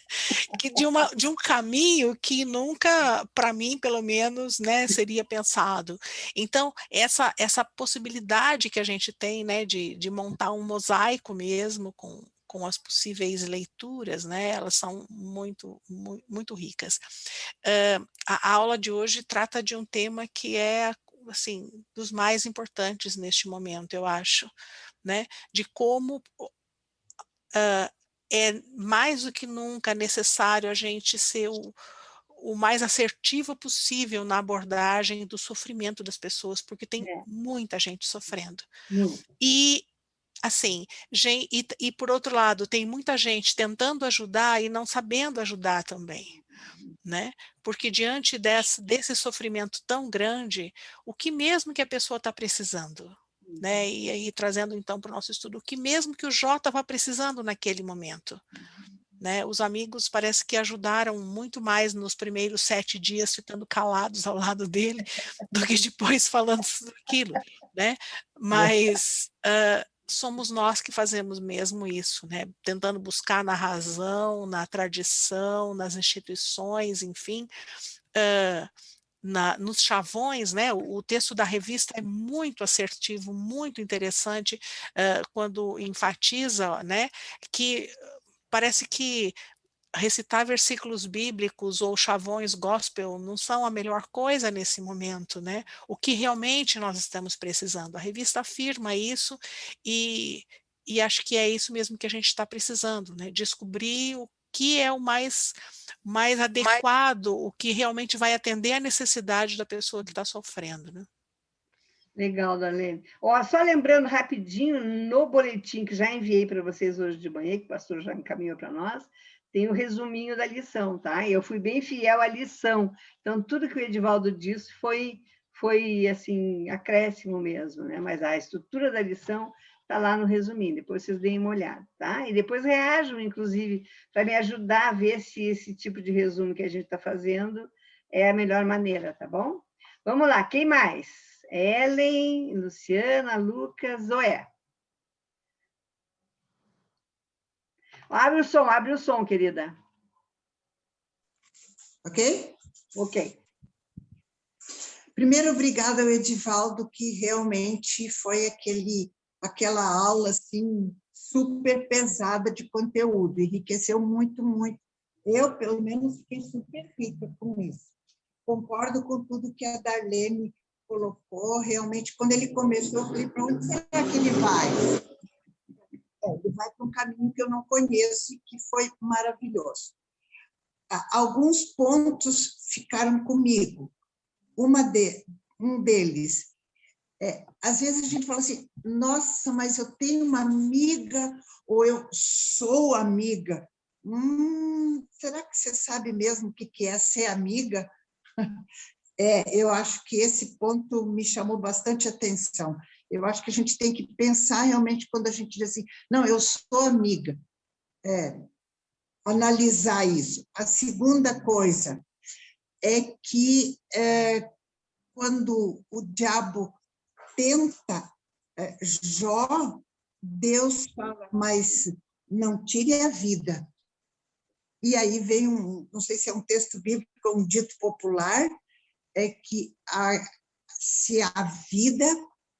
Que de um caminho que nunca, para mim, pelo menos, né, seria pensado. Então, essa possibilidade que a gente tem, né, de montar um mosaico mesmo com as possíveis leituras, né, elas são muito ricas. A aula de hoje trata de um tema que é, assim, dos mais importantes neste momento, eu acho, né, de como é mais do que nunca necessário a gente ser o mais assertivo possível na abordagem do sofrimento das pessoas, porque tem muita gente sofrendo. E, assim, e por outro lado, tem muita gente tentando ajudar e não sabendo ajudar também, né? Porque diante desse sofrimento tão grande, o que mesmo que a pessoa está precisando? Né? E aí, trazendo então para o nosso estudo, o que mesmo que o Jó estava precisando naquele momento. Né? Os amigos parece que ajudaram muito mais nos primeiros 7 dias, ficando calados ao lado dele, do que depois falando aquilo. Né? Mas somos nós que fazemos mesmo isso, né? Tentando buscar na razão, na tradição, nas instituições, enfim, nos chavões, né? O texto da revista é muito assertivo, muito interessante, quando enfatiza, né, que parece que recitar versículos bíblicos ou chavões gospel não são a melhor coisa nesse momento, né? O que realmente nós estamos precisando. A revista afirma isso e acho que é isso mesmo que a gente está precisando, né? Descobrir o que é o mais adequado, o que realmente vai atender a necessidade da pessoa que está sofrendo, né?
Legal, Darlene. Só lembrando rapidinho, no boletim que já enviei para vocês hoje de manhã, que o pastor já encaminhou para nós, tem o resuminho da lição, tá? Eu fui bem fiel à lição. Então, tudo que o Edivaldo disse foi assim, acréscimo mesmo, né? Mas a estrutura da lição está lá no resuminho, depois vocês deem uma olhada, tá? E depois reajam, inclusive, para me ajudar a ver se esse tipo de resumo que a gente está fazendo é a melhor maneira, tá bom? Vamos lá, quem mais? Ellen, Luciana, Lucas, Zoé. Abre o som, querida.
Ok?
Ok.
Primeiro, obrigada ao Edivaldo, que realmente foi aquela aula assim, super pesada de conteúdo, enriqueceu muito, muito. Eu, pelo menos, fiquei super rica com isso. Concordo com tudo que a Darlene colocou, realmente, quando ele começou, eu falei, para onde será que ele vai? Ele vai para um caminho que eu não conheço e que foi maravilhoso. Alguns pontos ficaram comigo. Um deles, às vezes a gente fala assim, nossa, mas eu tenho uma amiga, ou eu sou amiga. Será que você sabe mesmo o que é ser amiga? Eu acho que esse ponto me chamou bastante atenção. Eu acho que a gente tem que pensar realmente quando a gente diz assim, não, eu sou amiga. Analisar isso. A segunda coisa é que quando o diabo tenta Jó, Deus fala, mas não tire a vida. E aí vem não sei se é um texto bíblico ou um dito popular, é que se há vida,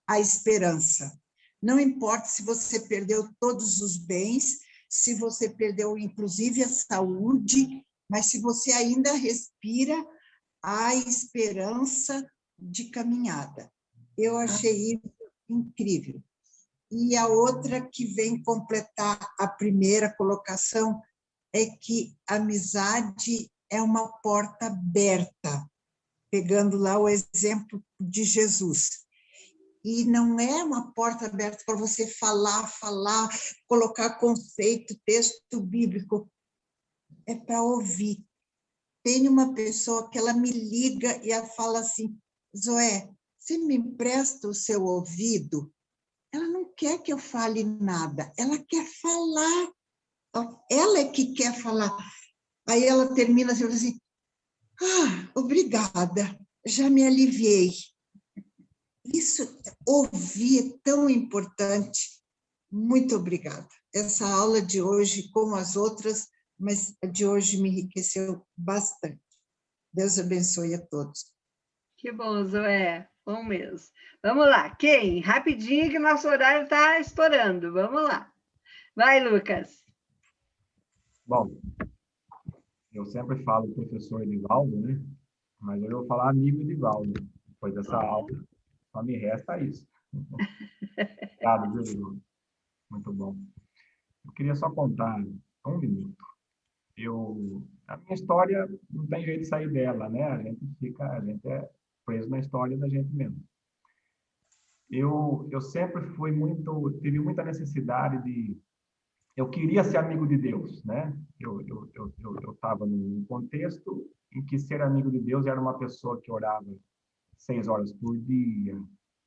há esperança. Não importa se você perdeu todos os bens, se você perdeu inclusive a saúde, mas se você ainda respira, há esperança de caminhada. Eu achei isso incrível. E a outra que vem completar a primeira colocação é que a amizade é uma porta aberta, pegando lá o exemplo de Jesus. E não é uma porta aberta para você falar, colocar conceito, texto bíblico. É para ouvir. Tem uma pessoa que ela me liga e ela fala assim, Zoé, você me empresta o seu ouvido? Ela não quer que eu fale nada, ela quer falar. Ela é que quer falar. Aí ela termina assim, obrigada, já me aliviei. Isso, ouvir é tão importante. Muito obrigada. Essa aula de hoje, como as outras, mas a de hoje me enriqueceu bastante. Deus abençoe a todos.
Que bom, Zoé. Bom mesmo. Vamos lá. Quem? Rapidinho que nosso horário está estourando. Vamos lá. Vai, Lucas.
Bom, eu sempre falo professor Edivaldo, né? Mas hoje eu vou falar amigo Edivaldo. Depois dessa aula, só me resta isso. Obrigado, viu, Edivaldo? Muito bom. Eu queria só contar um minuto. A minha história não tem jeito de sair dela, né? A gente é preso na história da gente mesmo. Eu sempre tive muita necessidade eu queria ser amigo de Deus, né? Eu estava num contexto em que ser amigo de Deus era uma pessoa que orava 6 horas por dia,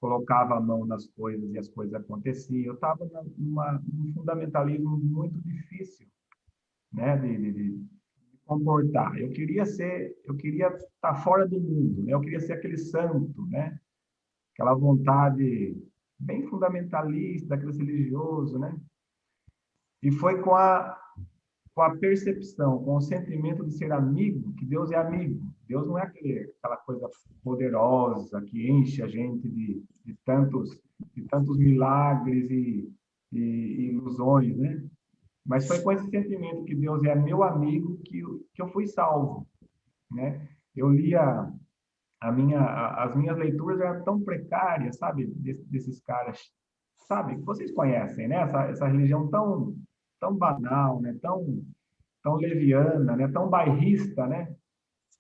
colocava a mão nas coisas e as coisas aconteciam. Eu estava num fundamentalismo muito difícil, né? De comportar. Eu queria estar fora do mundo, né? Eu queria ser aquele santo, né? Aquela vontade bem fundamentalista, aquele religioso, né? E foi com a percepção, com o sentimento de ser amigo, que Deus é amigo. Deus não é aquela coisa poderosa que enche a gente de tantos milagres e ilusões, né? Mas foi com esse sentimento que Deus é meu amigo que eu fui salvo, né? Eu lia as minhas leituras eram tão precárias, sabe, desses caras, sabe, que vocês conhecem, né? Essa religião tão banal, né? Tão leviana, né? Tão bairrista, né?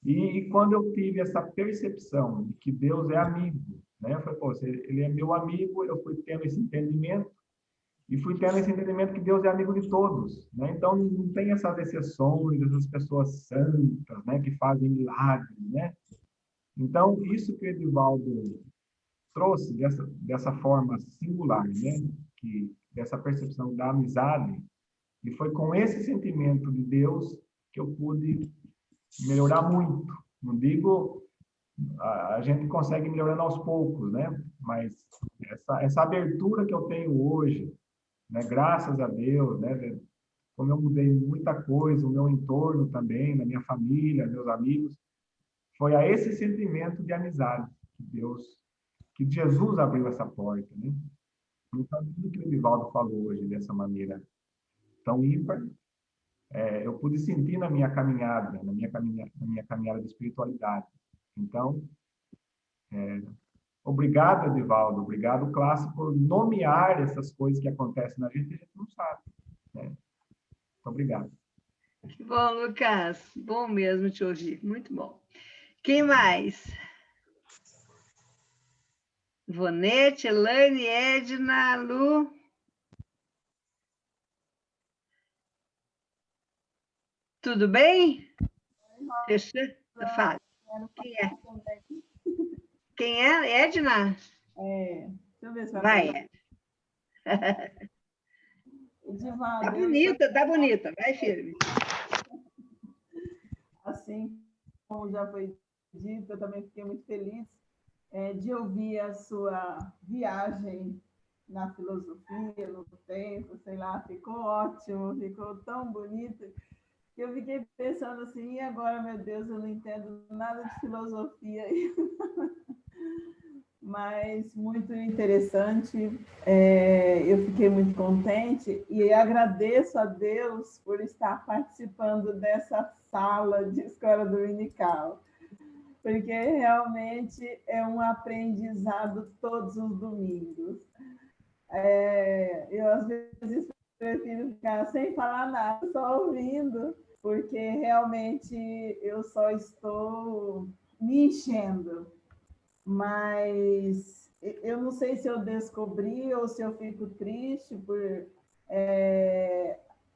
E quando eu tive essa percepção de que Deus é amigo, né? Eu falei, pô, ele é meu amigo, eu fui tendo esse entendimento e fui tendo esse entendimento que Deus é amigo de todos, né? Então não tem essas exceções, essas pessoas santas, né? Que fazem milagres, né? Então isso que o Edivaldo trouxe dessa forma singular, né? Dessa percepção da amizade. E foi com esse sentimento de Deus que eu pude melhorar muito. Não digo, a gente consegue melhorando aos poucos, né? Mas essa abertura que eu tenho hoje, né? Graças a Deus, né? Como eu mudei muita coisa, o meu entorno também, na minha família, meus amigos, foi a esse sentimento de amizade que Jesus abriu essa porta, né? Então, tudo que o Edivaldo falou hoje dessa maneira tão ímpar, eu pude sentir na minha caminhada, na minha caminhada de espiritualidade. Então, Obrigado, Edivaldo. Obrigado, classe, por nomear essas coisas que acontecem na gente e a gente não sabe, né? Muito obrigado.
Que bom, Lucas. Bom mesmo te ouvir. Muito bom. Quem mais? Ivonete, Elaine, Edna, Lu. Tudo bem? Fechou? Fala. Quem é? Quem é? Edna?
Deixa eu ver se
vai. Vai.
Edivaldo,
tá bonita. Vai, firme.
Assim como já foi dito, eu também fiquei muito feliz de ouvir a sua viagem na filosofia, no tempo, sei lá, ficou ótimo, ficou tão bonito, que eu fiquei pensando assim, e agora, meu Deus, eu não entendo nada de filosofia. Mas muito interessante, eu fiquei muito contente e agradeço a Deus por estar participando dessa sala de escola dominical, porque realmente é um aprendizado todos os domingos. Eu, às vezes, prefiro ficar sem falar nada, só ouvindo, porque realmente eu só estou me enchendo. Mas eu não sei se eu descobri ou se eu fico triste por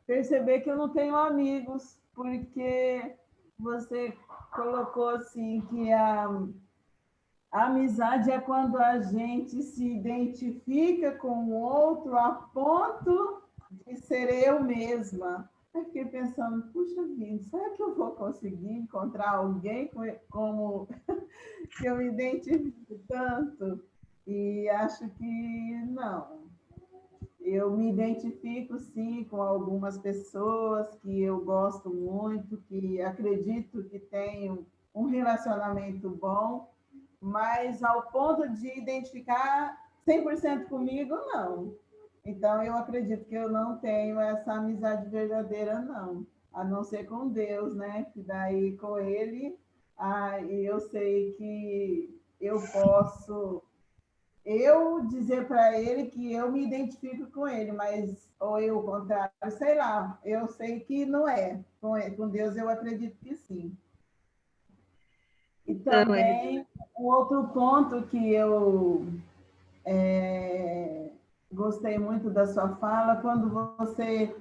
perceber que eu não tenho amigos, porque você colocou assim que a amizade é quando a gente se identifica com o outro a ponto de ser eu mesma. Eu fiquei pensando, puxa vida, será que eu vou conseguir encontrar alguém como que eu me identifico tanto? E acho que não. Eu me identifico, sim, com algumas pessoas que eu gosto muito, que acredito que tenham um relacionamento bom, mas ao ponto de identificar 100% comigo, não. Então, eu acredito que eu não tenho essa amizade verdadeira, não. A não ser com Deus, né? Que daí, com Ele, eu sei que eu posso dizer para Ele que eu me identifico com Ele, mas, ou eu, o contrário, sei lá. Eu sei que não é. Com Deus, eu acredito que sim. E também, um outro ponto que eu gostei muito da sua fala, quando você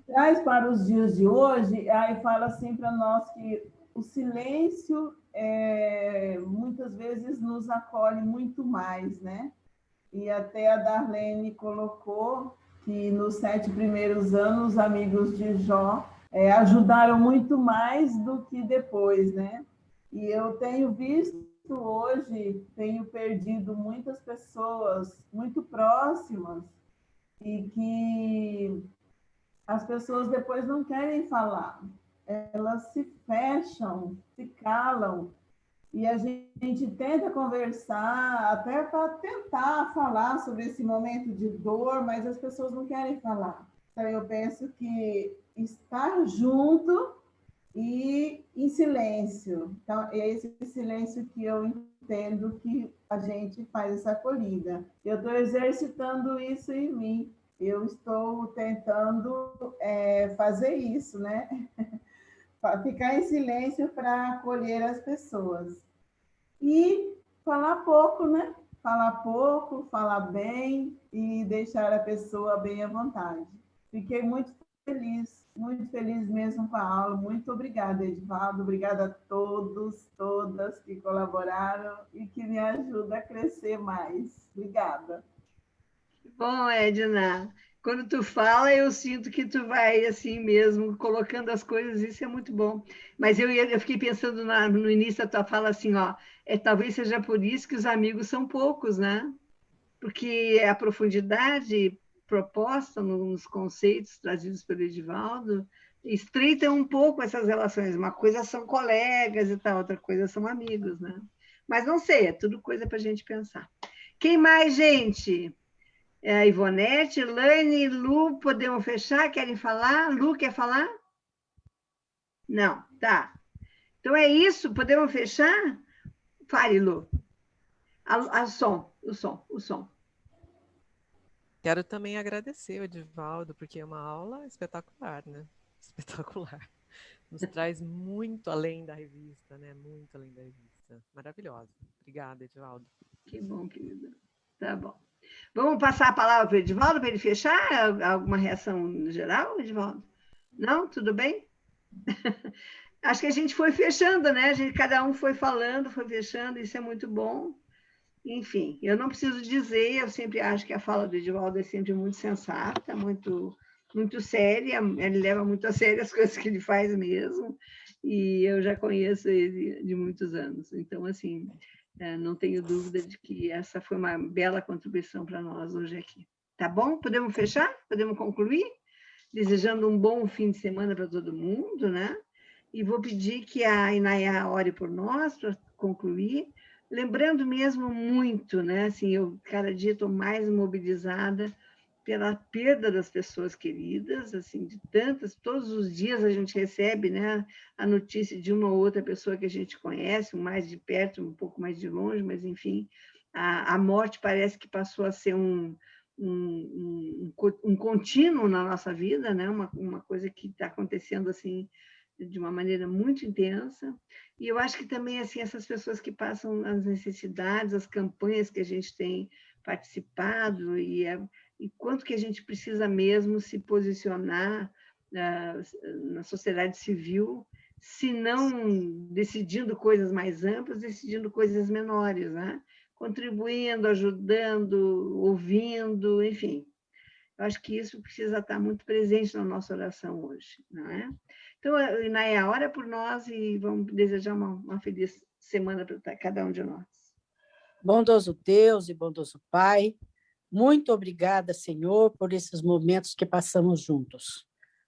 traz para os dias de hoje, aí fala assim para nós que o silêncio muitas vezes nos acolhe muito mais, né? E até a Darlene colocou que nos 7 primeiros anos, os amigos de Jó ajudaram muito mais do que depois, né? E eu tenho visto hoje, tenho perdido muitas pessoas muito próximas e que as pessoas depois não querem falar. Elas se fecham, se calam, e a gente tenta conversar, até para tentar falar sobre esse momento de dor, mas as pessoas não querem falar. Então, eu penso que estar junto e em silêncio. Então, é esse silêncio que eu entendo que a gente faz essa acolhida. Eu estou exercitando isso em mim. Eu estou tentando fazer isso, né? Ficar em silêncio para acolher as pessoas. E falar pouco, né? Falar pouco, falar bem e deixar a pessoa bem à vontade. Fiquei muito feliz mesmo com a aula. Muito obrigada, Edivaldo. Obrigada a todos, todas que colaboraram e que me ajudam a crescer mais. Obrigada.
Bom, Edna, quando tu fala, eu sinto que tu vai assim mesmo, colocando as coisas, isso é muito bom. Mas eu fiquei pensando no início da tua fala assim, ó, talvez seja por isso que os amigos são poucos, né? Porque a profundidade proposta nos conceitos trazidos pelo Edivaldo estreita um pouco essas relações. Uma coisa são colegas e tal, outra coisa são amigos, né? Mas não sei, é tudo coisa para a gente pensar. Quem mais, gente? A Ivonete, Elaine, Lu, podemos fechar? Querem falar? Lu, quer falar? Não, tá. Então é isso, podemos fechar? Fale, Lu. O som.
Quero também agradecer o Edivaldo, porque é uma aula espetacular, né? Espetacular. Nos traz muito além da revista, né? Muito além da revista. Maravilhosa. Obrigada, Edivaldo.
Que bom, querida. Tá bom. Vamos passar a palavra para o Edivaldo, para ele fechar? Alguma reação geral, Edivaldo? Não? Tudo bem? Acho que a gente foi fechando, né? Cada um foi falando, foi fechando, isso é muito bom. Enfim, eu não preciso dizer, eu sempre acho que a fala do Edivaldo é sempre muito sensata, muito séria, ele leva muito a sério as coisas que ele faz mesmo, e eu já conheço ele de muitos anos. Então, assim, não tenho dúvida de que essa foi uma bela contribuição para nós hoje aqui. Tá bom? Podemos fechar? Podemos concluir? Desejando um bom fim de semana para todo mundo, né? E vou pedir que a Inaya ore por nós para concluir, lembrando mesmo muito, né? Assim, eu cada dia estou mais mobilizada pela perda das pessoas queridas, assim, de tantas, todos os dias a gente recebe, né, a notícia de uma ou outra pessoa que a gente conhece, um mais de perto, um pouco mais de longe, mas enfim, a morte parece que passou a ser um contínuo na nossa vida, né? Uma coisa que está acontecendo assim de uma maneira muito intensa. E eu acho que também assim essas pessoas que passam as necessidades, as campanhas que a gente tem participado e quanto que a gente precisa mesmo se posicionar na sociedade civil, se não decidindo coisas mais amplas, decidindo coisas menores, né? Contribuindo, ajudando, ouvindo, enfim. Eu acho que isso precisa estar muito presente na nossa oração hoje, não é? Então, Inaya, ora por nós e vamos desejar uma feliz semana para cada um de nós.
Bondoso Deus e bondoso Pai, muito obrigada, Senhor, por esses momentos que passamos juntos.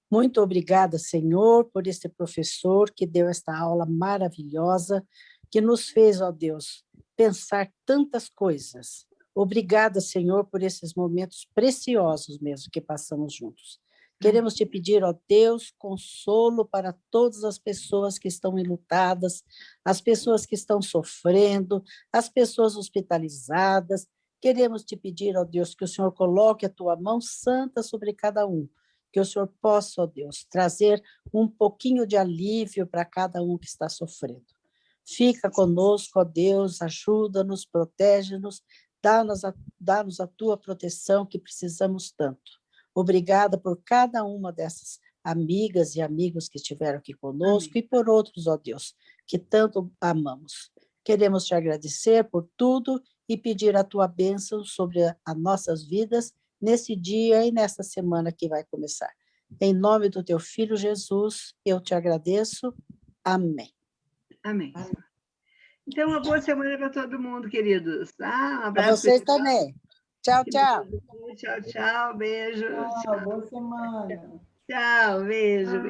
Muito obrigada, Senhor, por esse professor que deu esta aula maravilhosa, que nos fez, ó Deus, pensar tantas coisas. Obrigada, Senhor, por esses momentos preciosos mesmo que passamos juntos. Queremos te pedir, ó Deus, consolo para todas as pessoas que estão enlutadas, as pessoas que estão sofrendo, as pessoas hospitalizadas. Queremos te pedir, ó Deus, que o Senhor coloque a tua mão santa sobre cada um, que o Senhor possa, ó Deus, trazer um pouquinho de alívio para cada um que está sofrendo. Fica conosco, ó Deus, ajuda-nos, protege-nos, dá-nos a tua proteção que precisamos tanto. Obrigada por cada uma dessas amigas e amigos que estiveram aqui conosco. Amém. E por outros, ó Deus, que tanto amamos. Queremos te agradecer por tudo e pedir a tua bênção sobre as nossas vidas nesse dia e nessa semana que vai começar. Em nome do teu Filho Jesus, eu te agradeço. Amém.
Amém. Então, uma boa semana para todo mundo, queridos. Um abraço.
Para vocês também. Tchau, tchau.
Tchau, tchau. Beijo.
Tchau, boa semana.
Tchau, beijo.